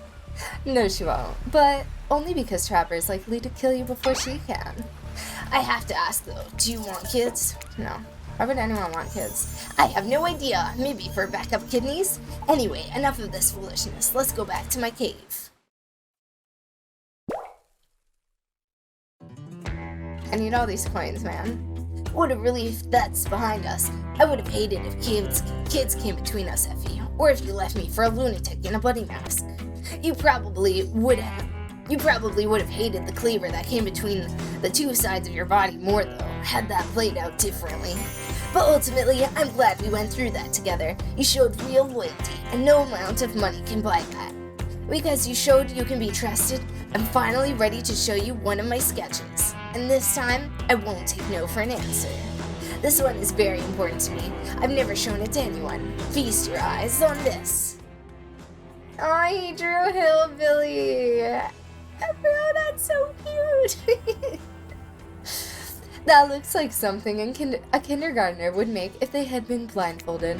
Speaker 1: No, she won't, but only because Trapper is likely to kill you before she can. I have to ask, though, do you want kids? No. Why would anyone want kids? I have no idea. Maybe for backup kidneys? Anyway, enough of this foolishness. Let's go back to my cave. I need all these coins, man. What a relief that's behind us. I would have hated if kids came between us, Ephie, or if you left me for a lunatic in a bunny mask. You probably would have hated the cleaver that came between the two sides of your body more, though, had that played out differently. But ultimately, I'm glad we went through that together. You showed real loyalty, and no amount of money can buy that. Because you showed you can be trusted, I'm finally ready to show you one of my sketches. And this time, I won't take no for an answer. This one is very important to me. I've never shown it to anyone. Feast your eyes on this. Oh, he drew Hillbilly. Bro, that's so cute. That looks like something a kindergartner would make if they had been blindfolded.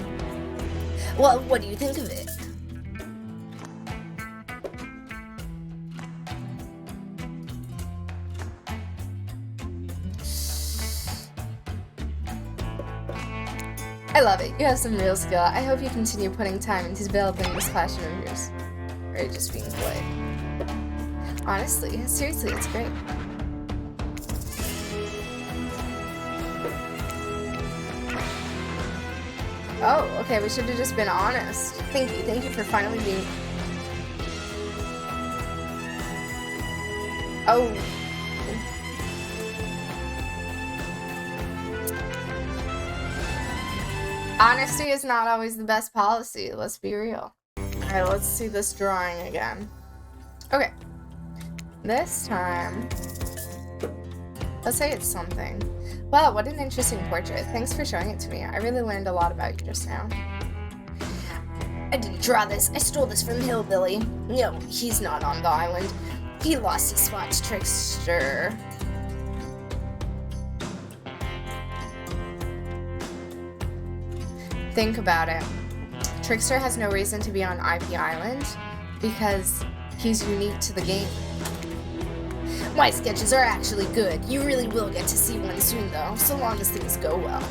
Speaker 1: Well, what do you think of it? I love it. You have some real skill. I hope you continue putting time into developing this passion of yours. Or are you just being polite? Honestly, seriously, it's great. Oh, okay, we should have just been honest. Thank you for finally being... Oh. Honesty is not always the best policy, let's be real. Alright, let's see this drawing again. Okay. This time, let's say it's something. Wow, what an interesting portrait. Thanks for showing it to me. I really learned a lot about you just now. I didn't draw this. I stole this from Hillbilly. No, he's not on the island. He lost his spot to Trickster. Think about it. Trickster has no reason to be on IP Island because he's unique to the game. My sketches are actually good. You really will get to see one soon though, so long as things go well.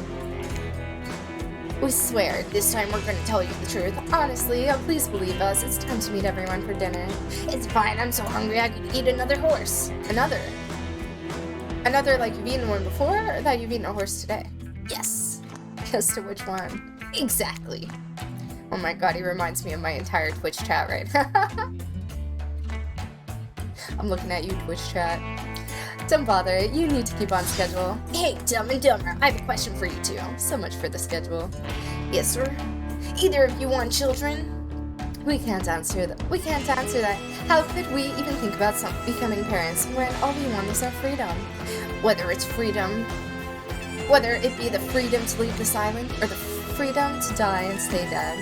Speaker 1: We swear, this time we're gonna tell you the truth. Honestly, please believe us, it's time to meet everyone for dinner. It's fine, I'm so hungry I could eat another horse. Another like you've eaten one before, or that you've eaten a horse today? Yes. As to which one? Exactly. Oh my god, he reminds me of my entire Twitch chat right now. I'm looking at you, Twitch chat. Don't bother, you need to keep on schedule. Hey, Dumb and Dumber, I have a question for you two. So much for the schedule. Yes, sir? Either of you want children? We can't answer that. How could we even think about becoming parents when all we want is our freedom? Whether it be the freedom to leave this island or the freedom to die and stay dead.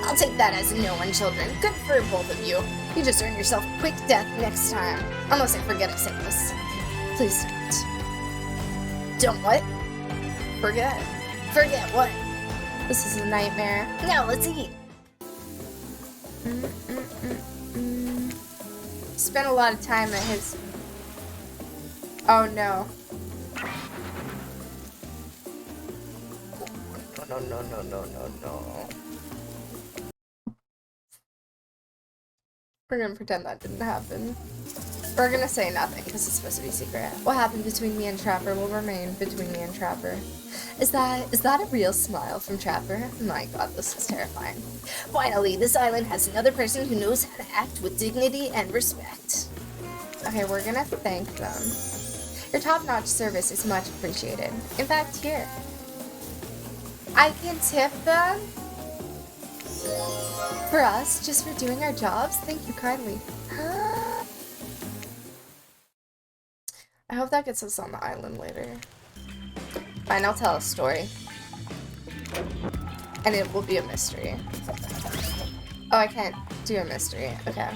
Speaker 1: I'll take that as a no on children. Good for both of you. You just earn yourself a quick death next time. Unless I forget I said this. Please don't. Don't what? Forget. Forget what? This is a nightmare. Now let's eat. Spent a lot of time at his... Oh no. No. We're gonna pretend that didn't happen. We're gonna say nothing because it's supposed to be secret. What happened between me and Trapper will remain between me and Trapper. Is that a real smile from Trapper? My god, this is terrifying.
Speaker 2: Finally, this island has another person who knows how to act with dignity and respect.
Speaker 1: Okay, we're gonna thank them. Your top-notch service is much appreciated. In fact, here. I can tip them? For us, just for doing our jobs? Thank you kindly. I hope that gets us on the island later. Fine, I'll tell a story. And it will be a mystery. Oh, I can't do a mystery. Okay.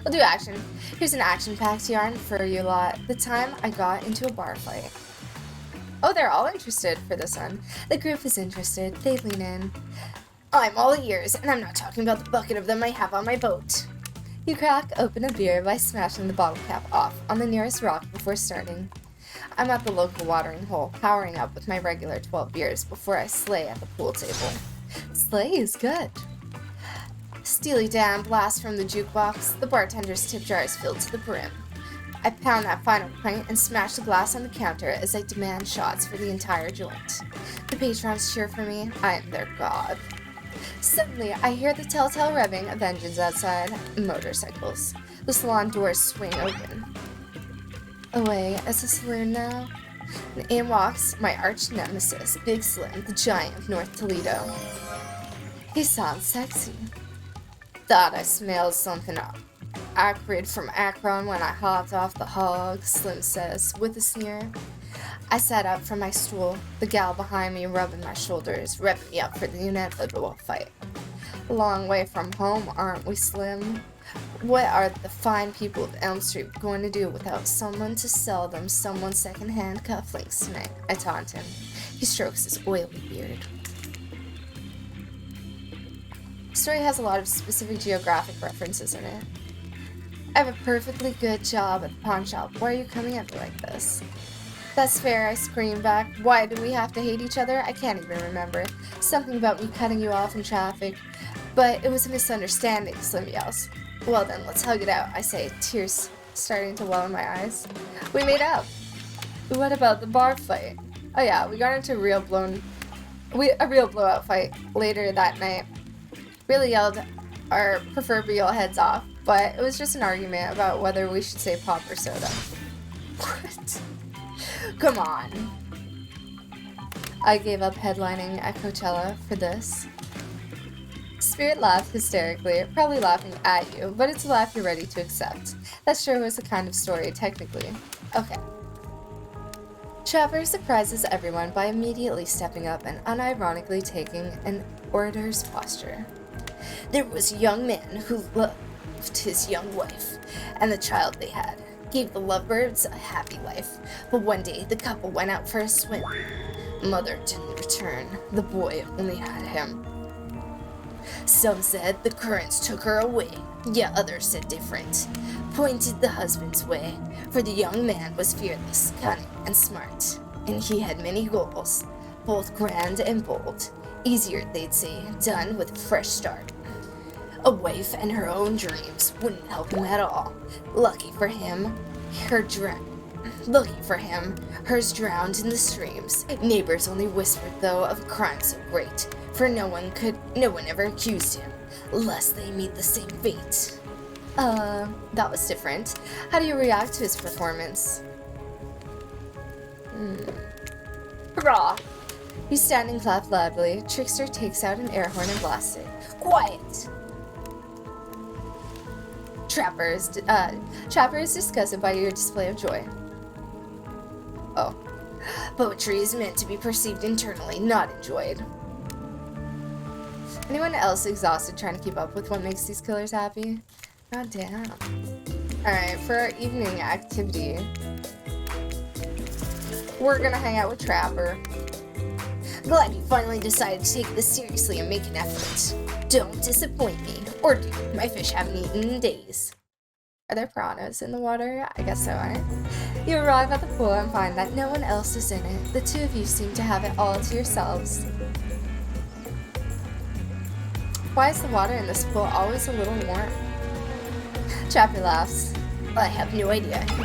Speaker 1: I'll do action. Here's an action-packed yarn for you lot. The time I got into a bar fight. Oh, they're all interested for this one. The group is interested. They lean in.
Speaker 2: I'm all ears, and I'm not talking about the bucket of them I have on my boat.
Speaker 1: You crack open a beer by smashing the bottle cap off on the nearest rock before starting. I'm at the local watering hole, powering up with my regular 12 beers before I slay at the pool table. Slay is good. Steely Dan blasts from the jukebox. The bartender's tip jar is filled to the brim. I pound that final pint and smash the glass on the counter as I demand shots for the entire joint. The patrons cheer for me. I am their god. Suddenly, I hear the telltale revving of engines outside. Motorcycles. The salon doors swing open. Away as a saloon now. And in walks my arch nemesis, Big Slim, the giant of North Toledo. He sounds sexy. Thought I smelled something acrid from Akron when I hopped off the hog, Slim says, with a sneer. I sat up from my stool, the gal behind me rubbing my shoulders, revving me up for the inevitable fight. A long way from home, aren't we, Slim? What are the fine people of Elm Street going to do without someone to sell them someone's second-hand cufflinks tonight? I taunt him. He strokes his oily beard. The story has a lot of specific geographic references in it. I have a perfectly good job at the pawn shop. Why are you coming at me like this? That's fair, I scream back. Why do we have to hate each other? I can't even remember. Something about me cutting you off in traffic. But it was a misunderstanding, Slim yells. Well then, let's hug it out, I say, tears starting to well in my eyes. We made up. What about the bar fight? Oh yeah, we got into a real blowout fight later that night. Really yelled our proverbial heads off, but it was just an argument about whether we should say pop or soda. What? Come on. I gave up headlining at Coachella for this. Spirit laughed hysterically, probably laughing at you, but it's a laugh you're ready to accept. That sure was the kind of story, technically. Okay. Trapper surprises everyone by immediately stepping up and unironically taking an orator's posture.
Speaker 2: There was a young man who loved his young wife and the child they had. Gave the lovebirds a happy life, but one day the couple went out for a swim. Mother didn't return. The boy only had him. Some said the currents took her away, yet others said different. Pointed the husband's way, for the young man was fearless, cunning, and smart, and he had many goals, both grand and bold. Easier, they'd say, done with a fresh start. A wife and her own dreams wouldn't help him at all. Lucky for him, hers drowned in the streams. Neighbors only whispered, though, of a crime so great, for no one ever accused him, lest they meet the same fate.
Speaker 1: That was different. How do you react to his performance? Hurrah! You stand and clap loudly. Trickster takes out an air horn and blasts it.
Speaker 2: Quiet!
Speaker 1: Trapper is disgusted by your display of joy. Oh.
Speaker 2: Poetry is meant to be perceived internally, not enjoyed.
Speaker 1: Anyone else exhausted trying to keep up with what makes these killers happy? God damn. Alright, for our evening activity, we're gonna hang out with Trapper.
Speaker 2: Glad you finally decided to take this seriously and make an effort. Don't disappoint me, or do. My fish haven't eaten in days.
Speaker 1: Are there piranhas in the water? I guess so, right? You arrive at the pool and find that no one else is in it. The two of you seem to have it all to yourselves. Why is the water in this pool always a little warm? Trapper laughs. I have no idea. He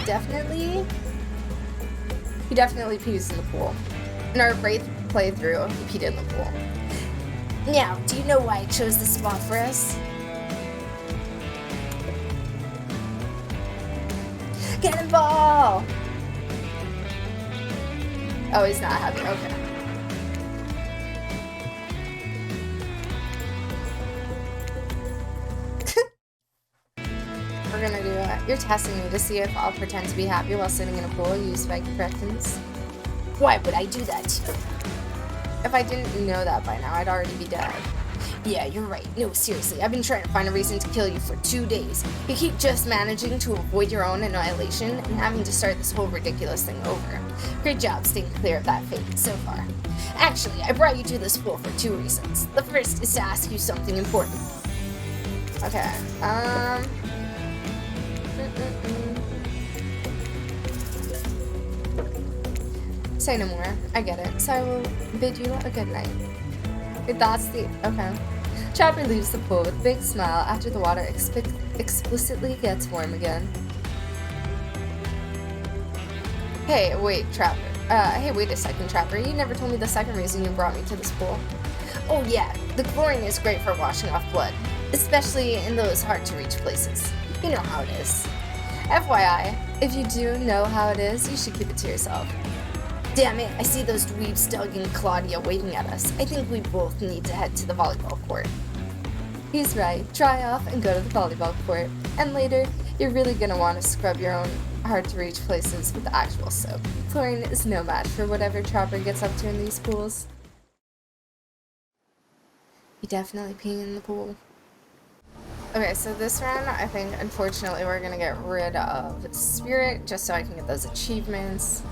Speaker 1: definitely pees in the pool. In our Wraith playthrough, he peed in the pool. Now, do you know why I chose this spot for us? Cannonball! Oh, he's not happy. Okay. We're gonna do it. You're testing me to see if I'll pretend to be happy while sitting in a pool used by corrections. Why would I do that to you? If I didn't know that by now, I'd already be dead. Yeah, you're right. No, seriously, I've been trying to find a reason to kill you for 2 days. You keep just managing to avoid your own annihilation and having to start this whole ridiculous thing over. Great job staying clear of that fate so far. Actually, I brought you to this pool for 2 reasons. The first is to ask you something important. Okay, Say no more. I get it. So I will bid you a good night. That's the... Okay. Trapper leaves the pool with a big smile after the water explicitly gets warm again. Hey, wait, Trapper. Hey, wait a second, Trapper. You never told me the second reason you brought me to this pool. Oh yeah, the chlorine is great for washing off blood, especially in those hard-to-reach places. You know how it is. FYI, if you do know how it is, you should keep it to yourself. Damn it, I see those dweebs Doug and Claudia waving at us. I think we both need to head to the volleyball court. He's right. Dry off and go to the volleyball court. And later, you're really gonna want to scrub your own hard-to-reach places with actual soap. Chlorine is no match for whatever Trapper gets up to in these pools. You definitely peeing in the pool. Okay, so this run, I think, unfortunately, we're gonna get rid of Spirit, just so I can get those achievements.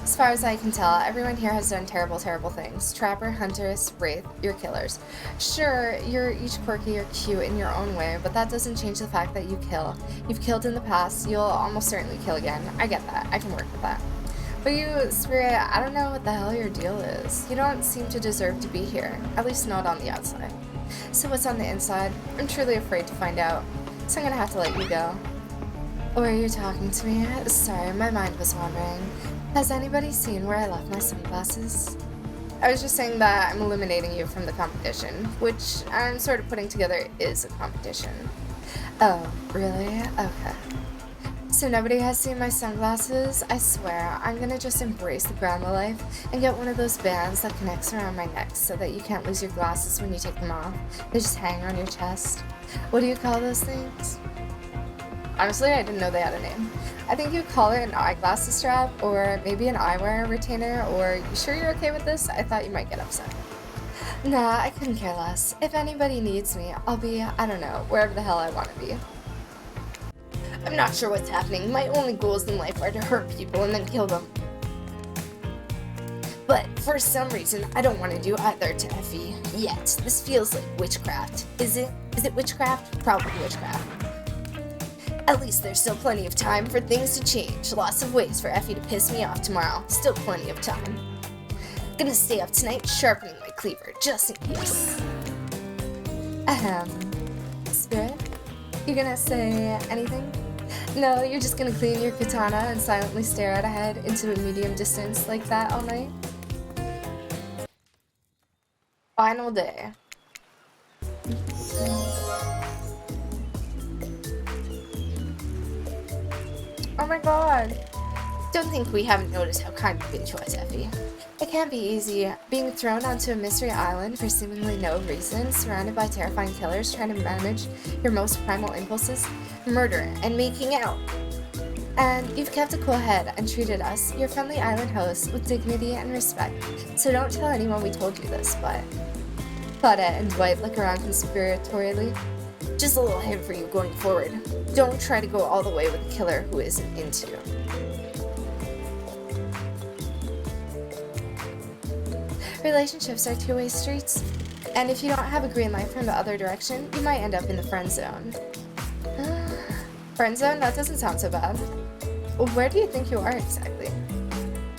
Speaker 1: As far as I can tell, everyone here has done terrible, terrible things. Trapper, Huntress, Wraith, you're killers. Sure, you're each quirky or cute in your own way, but that doesn't change the fact that you kill. You've killed in the past, you'll almost certainly kill again. I get that, I can work with that. But you, Spirit, I don't know what the hell your deal is. You don't seem to deserve to be here, at least not on the outside. So what's on the inside? I'm truly afraid to find out, so I'm gonna have to let you go. Or are you talking to me? Sorry, my mind was wandering. Has anybody seen where I left my sunglasses? I was just saying that I'm eliminating you from the competition, which I'm sort of putting together is a competition. Oh, really? Okay. So nobody has seen my sunglasses? I swear, I'm gonna just embrace the grandma life and get one of those bands that connects around my neck so that you can't lose your glasses when you take them off. They just hang on your chest. What do you call those things? Honestly, I didn't know they had a name. I think you'd call it an eyeglasses strap, or maybe an eyewear retainer, or you sure you're okay with this? I thought you might get upset. Nah, I couldn't care less. If anybody needs me, I'll be, I don't know, wherever the hell I want to be. I'm not sure what's happening. My only goals in life are to hurt people and then kill them. But for some reason, I don't want to do either to Ephie yet. This feels like witchcraft. Is it? Is it witchcraft? Probably witchcraft. At least there's still plenty of time for things to change. Lots of ways for Ephie to piss me off tomorrow. Still plenty of time. Gonna stay up tonight sharpening my cleaver, just in case. Spirit? You gonna say anything? No, you're just gonna clean your katana and silently stare out ahead into a medium distance like that all night? Final day. Oh my god. Don't think we haven't noticed how kind you've been to us, Ephie. It can't be easy, being thrown onto a mystery island for seemingly no reason, surrounded by terrifying killers trying to manage your most primal impulses, murder, and making out. And you've kept a cool head and treated us, your friendly island hosts, with dignity and respect. So don't tell anyone we told you this, but... Claudette and Dwight look around conspiratorially. Just a little hint for you going forward. Don't try to go all the way with a killer who isn't into you. Relationships are two-way streets, and if you don't have a green light from the other direction, you might end up in the friend zone. Friend zone? That doesn't sound so bad. Where do you think you are exactly?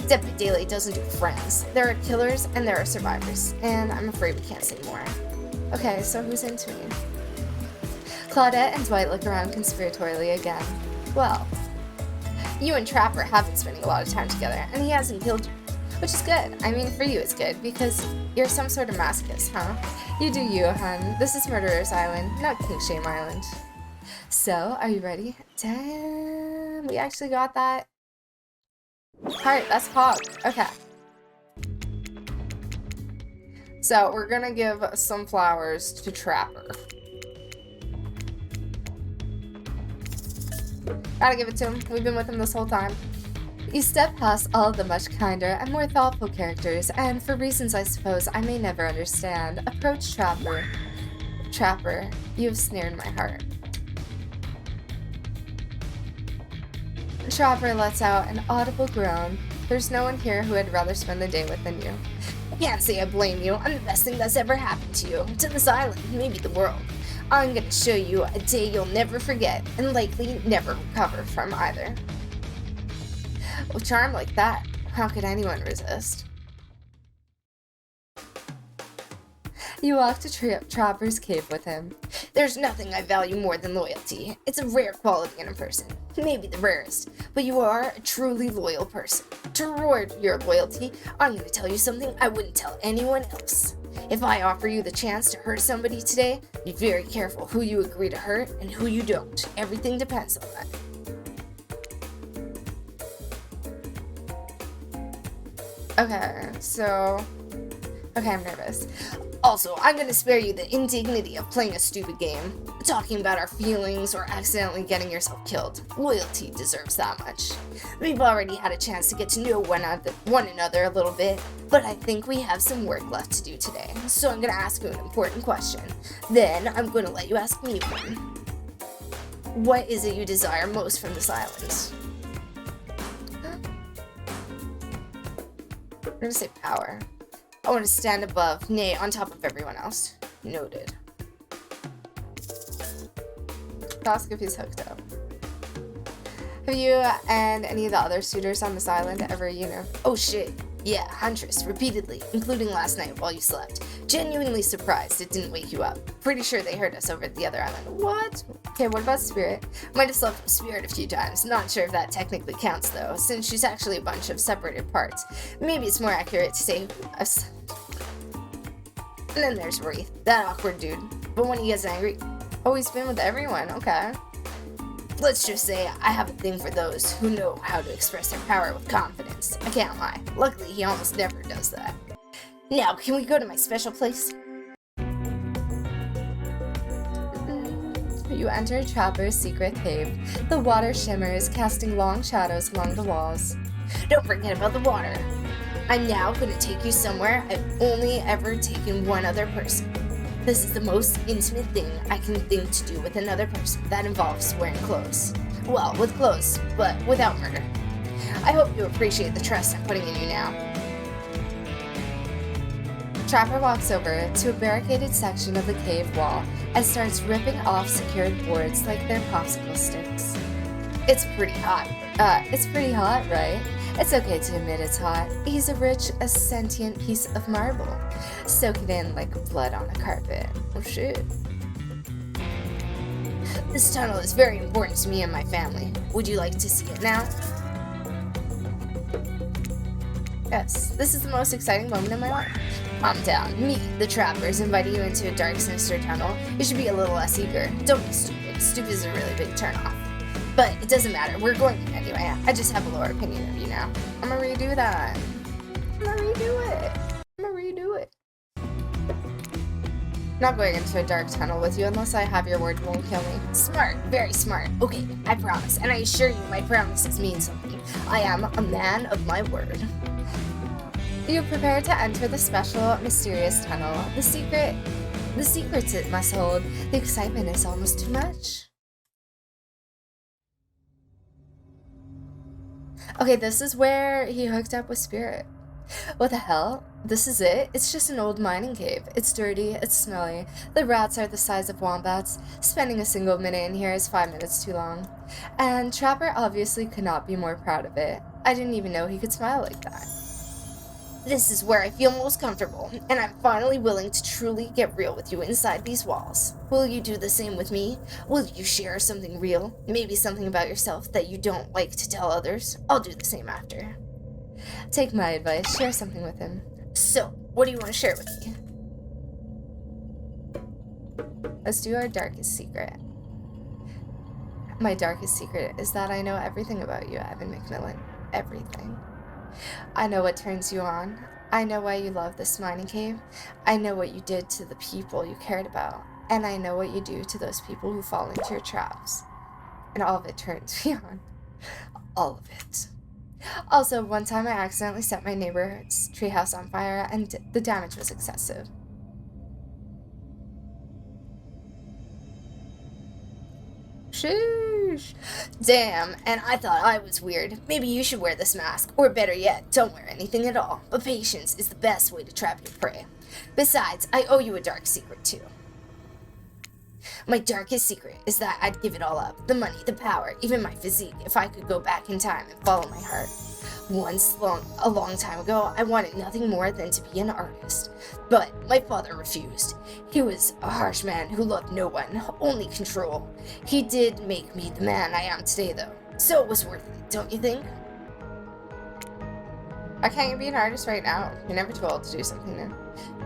Speaker 1: Deputy Daly doesn't do friends. There are killers and there are survivors, and I'm afraid we can't say more. Okay, so who's into me? Claudette and Dwight look around conspiratorially again. Well, you and Trapper have been spending a lot of time together, and he hasn't killed you. Which is good. I mean, for you it's good, because you're some sort of masochist, huh? You do you, hun. This is Murderer's Island, not King Shame Island. So, are you ready? Damn, we actually got that. Alright, that's Hog. Okay. So, we're gonna give some flowers to Trapper. Gotta give it to him. We've been with him this whole time. You step past all of the much kinder and more thoughtful characters, and for reasons I suppose I may never understand, approach Trapper. Trapper, you have snared my heart. Trapper lets out an audible groan. There's no one here who would rather spend the day with than you. I can't say I blame you. I'm the best thing that's ever happened to you, to this island, maybe the world. I'm gonna show you a day you'll never forget, and likely never recover from either. A charm like that, how could anyone resist? You walk to Trapper's cave with him. There's nothing I value more than loyalty. It's a rare quality in a person, maybe the rarest, but you are a truly loyal person. To reward your loyalty, I'm going to tell you something I wouldn't tell anyone else. If I offer you the chance to hurt somebody today, be very careful who you agree to hurt and who you don't. Everything depends on that. Okay, I'm nervous. Also, I'm gonna spare you the indignity of playing a stupid game, talking about our feelings, or accidentally getting yourself killed. Loyalty deserves that much. We've already had a chance to get to know one another a little bit, but I think we have some work left to do today, so I'm gonna ask you an important question. Then, I'm gonna let you ask me one. What is it you desire most from this island? I'm gonna say power. I want to stand above, nay, on top of everyone else. Noted. Ask if he's hooked up. Have you and any of the other suitors on this island ever, oh shit, yeah, Huntress, repeatedly, including last night while you slept. Genuinely surprised it didn't wake you up. Pretty sure they heard us over at the other island. What? Okay, what about Spirit? Might have slept with Spirit a few times. Not sure if that technically counts though, since she's actually a bunch of separated parts. Maybe it's more accurate to say us. And then there's Wraith, that awkward dude. But when he gets angry, oh, he's been with everyone, okay. Let's just say I have a thing for those who know how to express their power with confidence. I can't lie. Luckily, he almost never does that. Now, can we go to my special place? You enter Trapper's secret cave. The water shimmers, casting long shadows along the walls. Don't forget about the water. I'm now going to take you somewhere I've only ever taken one other person. This is the most intimate thing I can think to do with another person that involves wearing clothes. Well, with clothes, but without murder. I hope you appreciate the trust I'm putting in you now. Trapper walks over to a barricaded section of the cave wall and starts ripping off secured boards like they're popsicle sticks. It's pretty hot, right? It's okay to admit it's hot. He's a rich, a sentient piece of marble. Soak it in like blood on a carpet. Oh shit. This tunnel is very important to me and my family. Would you like to see it now? Yes, this is the most exciting moment in my life. Calm down. Me, the Trapper, is inviting you into a dark, sinister tunnel. You should be a little less eager. Don't be stupid. Stupid is a really big turnoff. But it doesn't matter. We're going in anyway. I just have a lower opinion of you now. I'm gonna redo that. I'm gonna redo it. Not going into a dark tunnel with you unless I have your word you won't kill me. Smart. Very smart. Okay, I promise. And I assure you my promises mean something. I am a man of my word. You prepare to enter the special, mysterious tunnel. The secrets it must hold. The excitement is almost too much. Okay, this is where he hooked up with Spirit. What the hell? This is it? It's just an old mining cave. It's dirty, it's smelly. The rats are the size of wombats. Spending a single minute in here is 5 minutes too long. And Trapper obviously could not be more proud of it. I didn't even know he could smile like that. This is where I feel most comfortable, and I'm finally willing to truly get real with you inside these walls. Will you do the same with me? Will you share something real? Maybe something about yourself that you don't like to tell others? I'll do the same after. Take my advice, share something with him. So, what do you want to share with me? Let's do our darkest secret. My darkest secret is that I know everything about you, Evan McMillan. Everything. I know what turns you on. I know why you love this mining cave. I know what you did to the people you cared about. And I know what you do to those people who fall into your traps. And all of it turns me on. All of it. Also, one time I accidentally set my neighbor's treehouse on fire, and the damage was excessive. Sheesh. Damn, and I thought I was weird. Maybe you should wear this mask, or better yet, don't wear anything at all. But patience is the best way to trap your prey. Besides, I owe you a dark secret too. My darkest secret is that I'd give it all up. The money, the power, even my physique, if I could go back in time and follow my heart. A long time ago, I wanted nothing more than to be an artist. But my father refused. He was a harsh man who loved no one, only control. He did make me the man I am today, though. So it was worth it, don't you think? Why can't you be an artist right now? You're never too old to do something new.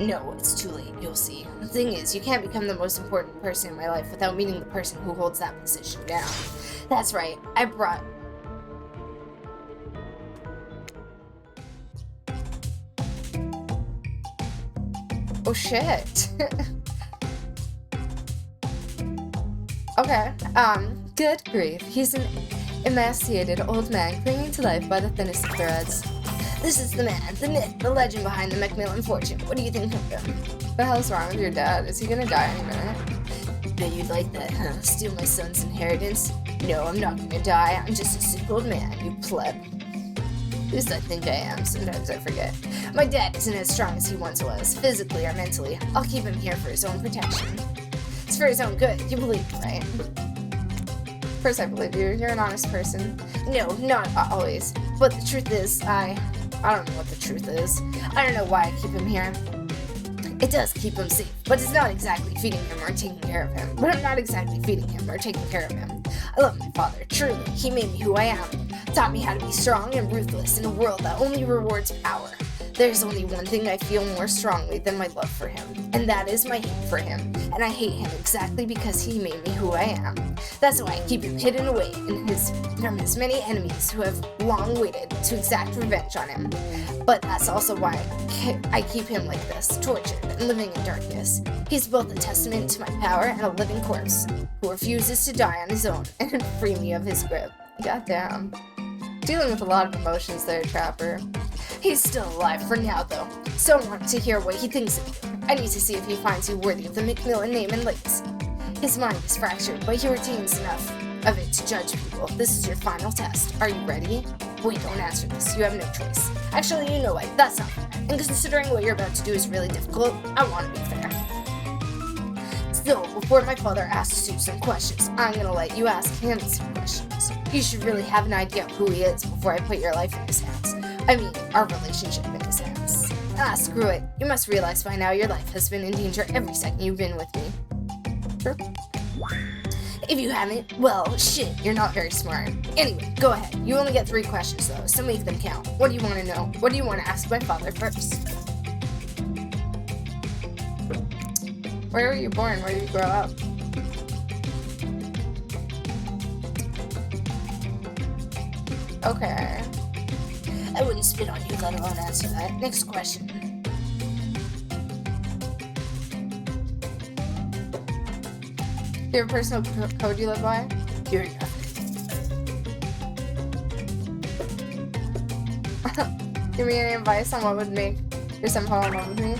Speaker 1: No, it's too late, you'll see. The thing is, you can't become the most important person in my life without meeting the person who holds that position down. That's right, I brought... Oh shit. Okay, good grief. He's an emaciated old man clinging to life by the thinnest of threads. This is the man, the myth, the legend behind the McMillan fortune. What do you think of him? What the hell's wrong with your dad? Is he gonna die any minute? Bet you'd like that, huh? Steal my son's inheritance? No, I'm not gonna die. I'm just a sick old man, you pleb. At least I think I am. Sometimes I forget. My dad isn't as strong as he once was, physically or mentally. I'll keep him here for his own protection. It's for his own good. You believe me, right? Of course I believe you. You're an honest person. No, not always. But the truth is, I don't know what the truth is. I don't know why I keep him here. It does keep him safe, but it's not exactly feeding him or taking care of him. But I'm not exactly feeding him or taking care of him. I love my father, truly. He made me who I am. Taught me how to be strong and ruthless in a world that only rewards power. There's only one thing I feel more strongly than my love for him, and that is my hate for him. And I hate him exactly because he made me who I am. That's why I keep him hidden away from his many enemies who have long waited to exact revenge on him. But that's also why I keep him like this, tortured and living in darkness. He's both a testament to my power and a living corpse, who refuses to die on his own and free me of his grip. Goddamn. Dealing with a lot of emotions there, Trapper. He's still alive for now, though, so I want to hear what he thinks of you. I need to see if he finds you worthy of the McMillan name and legacy. His mind is fractured, but he retains enough of it to judge people. This is your final test. Are you ready? Wait, don't answer this. You have no choice. Actually, you know what? That's not fair. And considering what you're about to do is really difficult, I want to be fair. Still, before my father asks you some questions, I'm gonna let you ask him some questions. You should really have an idea of who he is before I put your life in his hands. I mean, our relationship in his hands. Ah, screw it. You must realize by now your life has been in danger every second you've been with me. Sure. If you haven't, well, shit, you're not very smart. Anyway, go ahead. You only get 3 questions, though, so make them count. What do you want to know? What do you want to ask my father first? Where were you born? Where did you grow up? Okay. I wouldn't spit on you, let alone answer that. Next question. Do you have a personal code you live by? You're nothing. Give me any advice on what would make your son fall in love with me?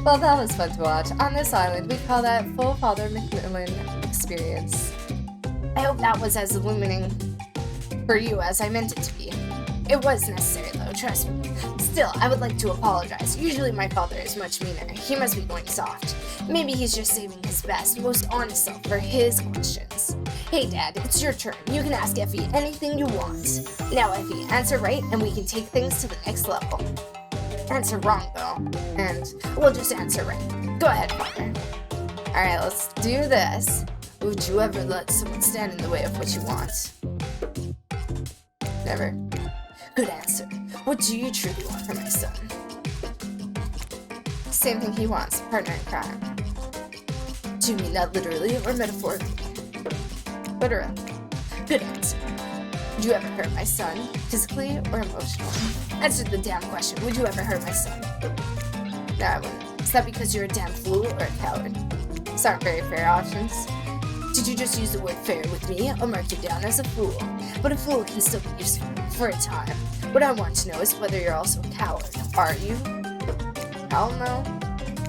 Speaker 1: Well, that was fun to watch. On this island, we call that full Father McMillan experience. I hope that was as illuminating for you as I meant it to be. It was necessary though, trust me. Still, I would like to apologize. Usually my father is much meaner. He must be going soft. Maybe he's just saving his best, most honest self for his questions. Hey Dad, it's your turn. You can ask Ephie anything you want. Now Ephie, answer right and we can take things to the next level. Answer wrong though, and we'll just answer right. Go ahead, Father. Alright, let's do this. Would you ever let someone stand in the way of what you want? Never. Good answer. What do you truly want for my son? Same thing he wants, partner in crime. Do you mean that literally or metaphorically? Literally. Good answer. Would you ever hurt my son, physically or emotionally? Answer the damn question. Would you ever hurt my son? No, I wouldn't. Is that because you're a damn fool or a coward? These aren't very fair options. Did you just use the word fair with me? I'll mark you down as a fool. But a fool can still be useful for a time. What I want to know is whether you're also a coward. Are you? Hell no.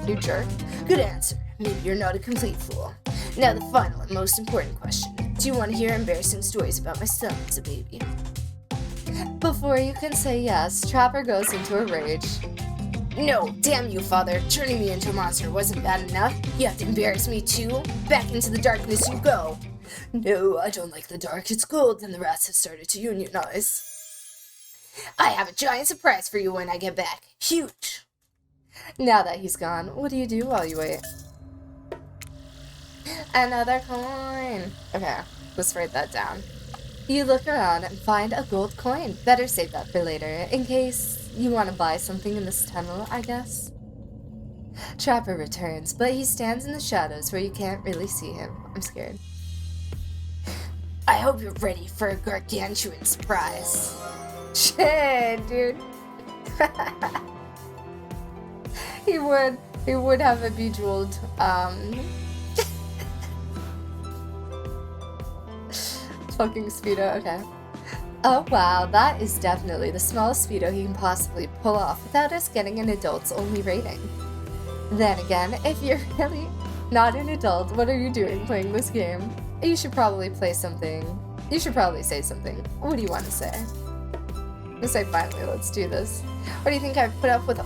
Speaker 1: You jerk. Good answer. Maybe you're not a complete fool. Now the final and most important question. Do you want to hear embarrassing stories about my son as a baby? Before you can say yes, Trapper goes into a rage. No, damn you, Father. Turning me into a monster wasn't bad enough. You have to embarrass me too? Back into the darkness you go. No, I don't like the dark. It's cold and the rats have started to unionize. I have a giant surprise for you when I get back. Huge. Now that he's gone, what do you do while you wait? Another coin. Okay, let's write that down. You look around and find a gold coin. Better save that for later, in case you want to buy something in this tunnel, I guess. Trapper returns, but he stands in the shadows where you can't really see him. I'm scared. I hope you're ready for a gargantuan surprise. Shit, dude. He would have a bejeweled, fucking Speedo, okay. Oh wow, that is definitely the smallest Speedo he can possibly pull off without us getting an adults only rating. Then again, if you're really not an adult, what are you doing playing this game? You should probably play something. You should probably say something. What do you want to say? I'm say finally, let's do this. What do you think I've put up with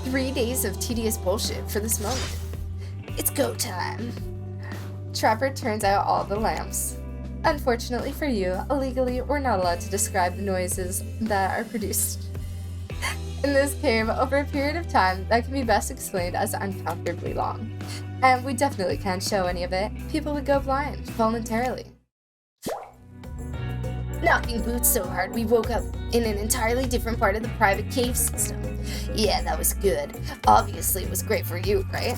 Speaker 1: 3 days of tedious bullshit for this moment? It's go time. Trapper turns out all the lamps. Unfortunately for you, illegally, we're not allowed to describe the noises that are produced in this cave over a period of time that can be best explained as uncomfortably long. And we definitely can't show any of it. People would go blind, voluntarily. Knocking boots so hard we woke up in an entirely different part of the private cave system. Yeah, that was good. Obviously, it was great for you, right?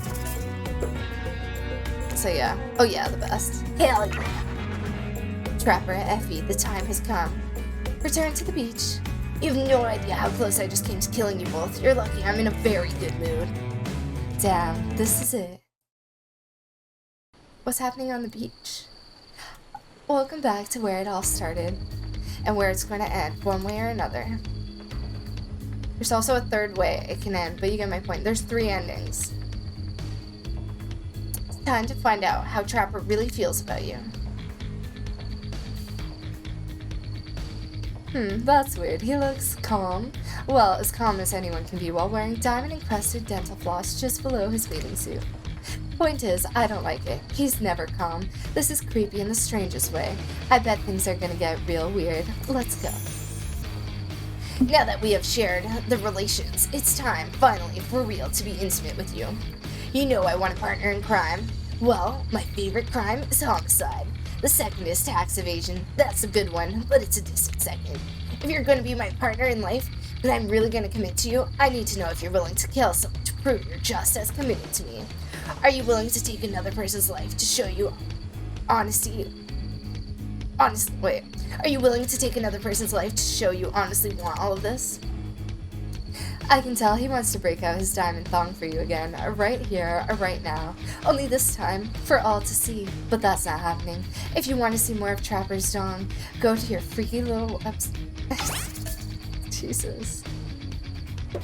Speaker 1: So yeah. Oh yeah, the best. Hell yeah. Trapper, Ephie, the time has come. Return to the beach. You have no idea how close I just came to killing you both. You're lucky I'm in a very good mood. Damn, this is it. What's happening on the beach? Welcome back to where it all started, and where it's going to end, one way or another. There's also a third way it can end, but you get my point. There's 3 endings. It's time to find out how Trapper really feels about you. That's weird. He looks calm. Well, as calm as anyone can be while wearing diamond-encrusted dental floss just below his bathing suit. Point is, I don't like it. He's never calm. This is creepy in the strangest way. I bet things are gonna get real weird. Let's go. Now that we have shared the relations, it's time, finally, for real, to be intimate with you. You know I want a partner in crime. Well, my favorite crime is homicide. The second is tax evasion. That's a good one, but it's a distant second. If you're going to be my partner in life, and I'm really going to commit to you, I need to know if you're willing to kill someone to prove you're just as committed to me. Are you willing to take another person's life to show you honesty? Are you willing to take another person's life to show you honestly want all of this? I can tell he wants to break out his diamond thong for you again, right here, right now. Only this time, for all to see. But that's not happening. If you want to see more of Trapper's dong, go to your freaky little Jesus.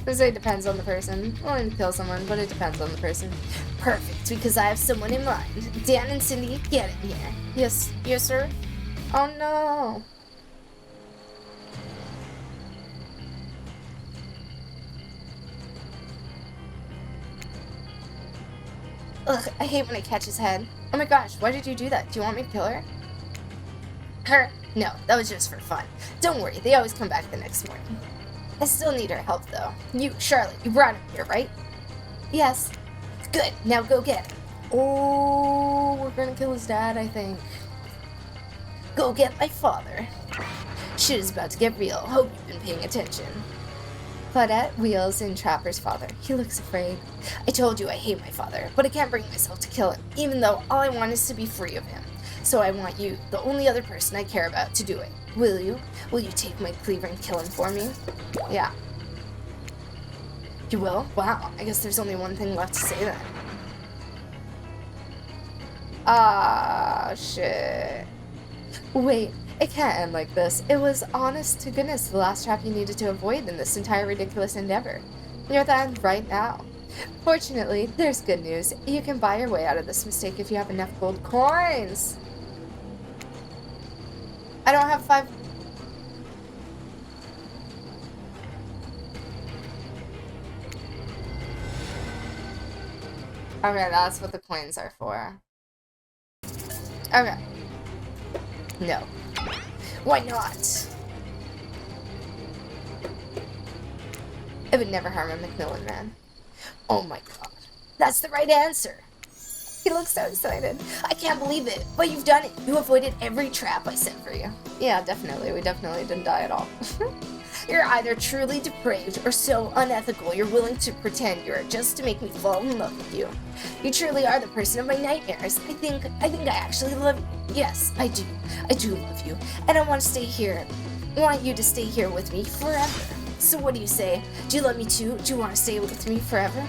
Speaker 1: I say it depends on the person. I want to kill someone, but it depends on the person. Perfect, because I have someone in mind. Dan and Cindy, get in here. Yes, sir? Oh no. Ugh, I hate when I catch his head. Oh my gosh, why did you do that? Do you want me to kill her? Her? No, that was just for fun. Don't worry, they always come back the next morning. I still need her help, though. You, Charlotte, you brought him here, right? Yes. Good, now go get him.
Speaker 2: Oh, we're gonna kill his dad, I think.
Speaker 1: Go get my father. Shit is about to get real. Hope you've been paying attention. Claudette wheels in Trapper's father. He looks afraid. I told you I hate my father, but I can't bring myself to kill him, even though all I want is to be free of him. So I want you, the only other person I care about, to do it. Will you? Will you take my cleaver and kill him for me?
Speaker 2: Yeah.
Speaker 1: You will? Wow, I guess there's only one thing left to say then.
Speaker 2: Ah, shit.
Speaker 1: Wait, it can't end like this. It was, honest to goodness, the last trap you needed to avoid in this entire ridiculous endeavor. You're at the end right now. Fortunately, there's good news. You can buy your way out of this mistake if you have enough gold coins.
Speaker 2: I don't have 5. Okay, that's what the coins are for. Okay.
Speaker 1: No. Why not? It would never harm a Macmillan man. Oh my god. That's the right answer. He looks so excited. I can't believe it, but you've done it. You avoided every trap I set for you.
Speaker 2: Yeah, definitely. We definitely didn't die at all.
Speaker 1: You're either truly depraved or so unethical you're willing to pretend you are just to make me fall in love with you. You truly are the person of my nightmares. I think I actually love you. Yes, I do. I do love you. And I want to stay here. I want you to stay here with me forever. So what do you say? Do you love me too? Do you want to stay with me forever?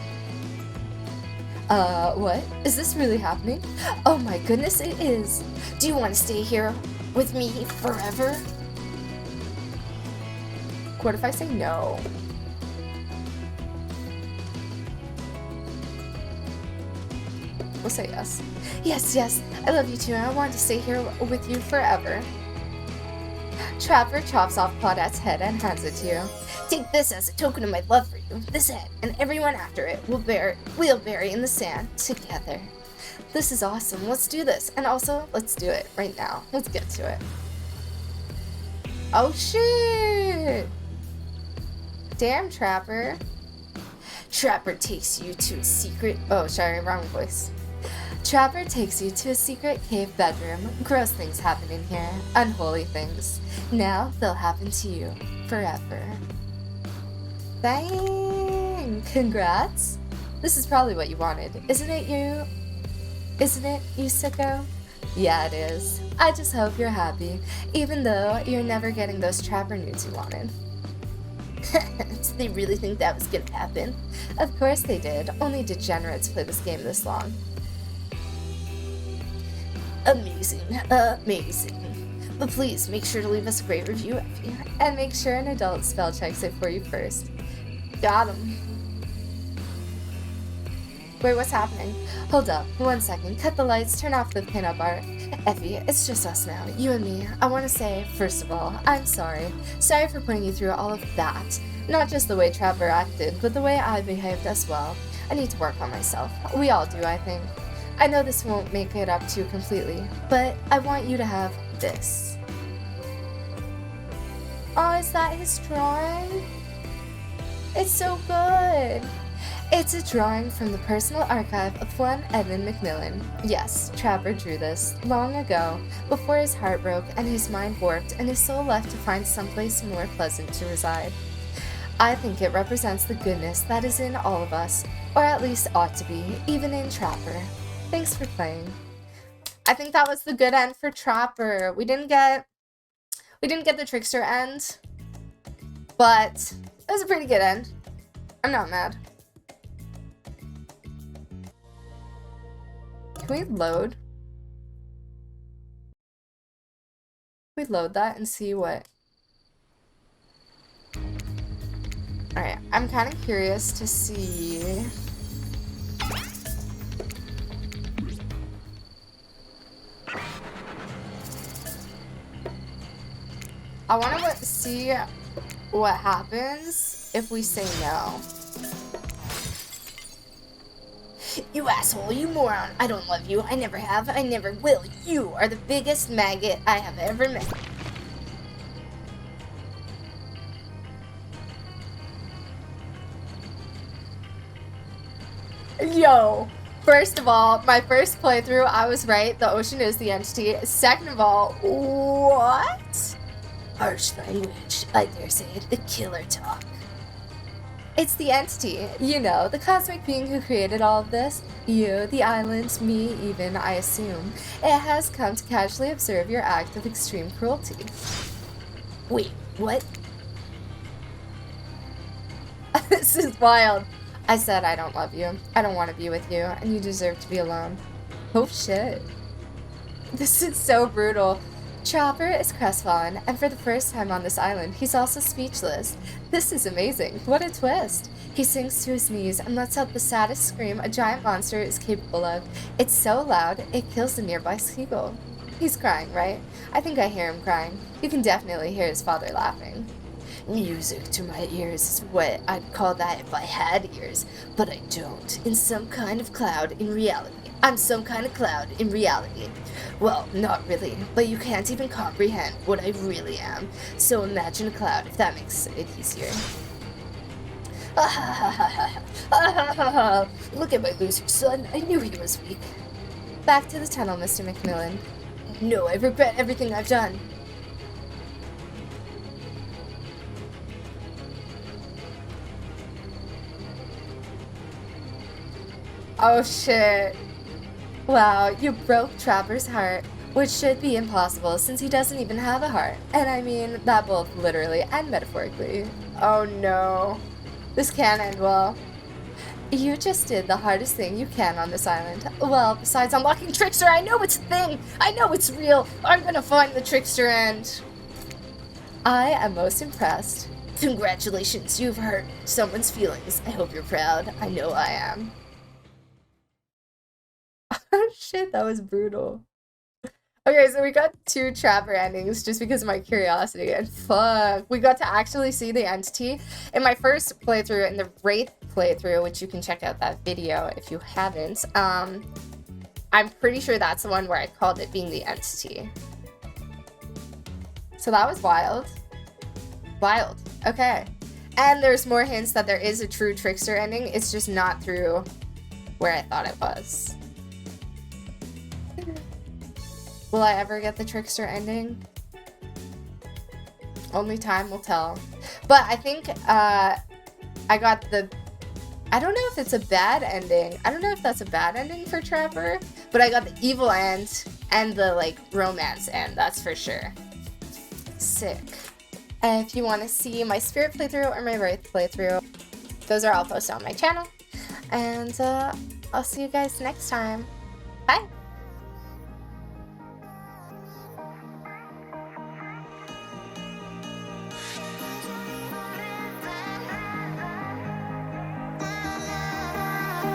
Speaker 2: What? Is this really happening?
Speaker 1: Oh my goodness, it is. Do you want to stay here with me forever?
Speaker 2: What if I say no? We'll say yes.
Speaker 1: Yes, yes, I love you too, and I want to stay here with you forever. Trapper chops off Claudette's head and hands it to you. Take this as a token of my love for you. This head, and everyone after it, we'll bury in the sand together. This is awesome. Let's do this. And also, let's do it right now. Let's get to it.
Speaker 2: Oh, shit! Damn, Trapper.
Speaker 1: Trapper takes you to a secret... Oh, sorry, wrong voice. Trapper takes you to a secret cave bedroom. Gross things happen in here. Unholy things. Now they'll happen to you forever.
Speaker 2: Dang!
Speaker 1: Congrats. This is probably what you wanted. Isn't it, you sicko? Yeah, it is. I just hope you're happy, even though you're never getting those Trapper nudes you wanted. Did they really think that was gonna happen? Of course they did. Only degenerates play this game this long. Amazing, amazing. But please, make sure to leave us a great review, Ephie. And make sure an adult spell checks it for you first.
Speaker 2: Got him. Wait, what's happening?
Speaker 1: Hold up, 1 second. Cut the lights, turn off the pinup art. Ephie, it's just us now, you and me. I want to say, first of all, I'm sorry. Sorry for putting you through all of that. Not just the way Trapper acted, but the way I behaved as well. I need to work on myself. We all do, I think. I know this won't make it up to you completely, but I want you to have this. Oh, is that his drawing? It's so good. It's a drawing from the personal archive of one Edmund Macmillan. Yes, Trapper drew this long ago, before his heart broke and his mind warped and his soul left to find someplace more pleasant to reside. I think it represents the goodness that is in all of us, or at least ought to be, even in Trapper. Thanks for playing.
Speaker 2: I think that was the good end for Trapper. We didn't get the Trickster end, but it was a pretty good end. I'm not mad. Can we load? Can we load that and see what... Alright, I'm kind of curious to see... I want to see what happens if we say no. You asshole, you moron. I don't love you. I never have. I never will. You are the biggest maggot I have ever met.
Speaker 1: Yo, first of all, my first playthrough, I was right. The ocean is the entity. Second of all, what?
Speaker 2: Harsh language. I dare say it. The killer talk.
Speaker 1: It's the entity, you know, the cosmic being who created all of this. You, the islands, me even, I assume. It has come to casually observe your act of extreme cruelty.
Speaker 2: Wait, what?
Speaker 1: This is wild. I said I don't love you. I don't want to be with you, and you deserve to be alone. Oh shit. This is so brutal. Chopper is crestfallen, and for the first time on this island, he's also speechless. This is amazing. What a twist. He sinks to his knees and lets out the saddest scream a giant monster is capable of. It's so loud, it kills the nearby seagull. He's crying, right? I think I hear him crying. You can definitely hear his father laughing.
Speaker 2: Music to my ears is what I'd call that if I had ears, but I don't. In some kind of cloud in reality. I'm some kind of cloud in reality. Well, not really, but you can't even comprehend what I really am. So imagine a cloud, if that makes it easier. Look at my loser son. I knew he was weak.
Speaker 1: Back to the tunnel, Mr. Macmillan.
Speaker 2: No, I regret everything I've done.
Speaker 1: Oh shit. Wow, you broke Trapper's heart, which should be impossible since he doesn't even have a heart. And I mean that both literally and metaphorically. Oh no. This can't end well. You just did the hardest thing you can on this island. Well, besides unlocking Trickster, I know it's a thing! I know it's real! I'm gonna find the Trickster and... I am most impressed.
Speaker 2: Congratulations, you've hurt someone's feelings. I hope you're proud. I know I am.
Speaker 1: Oh shit, that was brutal. Okay, so we got 2 Trapper endings just because of my curiosity, and fuck, we got to actually see the entity. In my first playthrough, in the Wraith playthrough, which you can check out that video if you haven't, I'm pretty sure that's the one where I called it being the entity. So that was wild. Wild. Okay. And there's more hints that there is a true Trickster ending, it's just not through where I thought it was. Will I ever get the Trickster ending? Only time will tell. But I think I got the... I don't know if it's a bad ending. I don't know if that's a bad ending for Trapper, but I got the evil end and the, like, romance end, that's for sure. Sick. And if you want to see my Spirit playthrough or my Wraith playthrough, those are all posted on my channel. And I'll see you guys next time. Bye!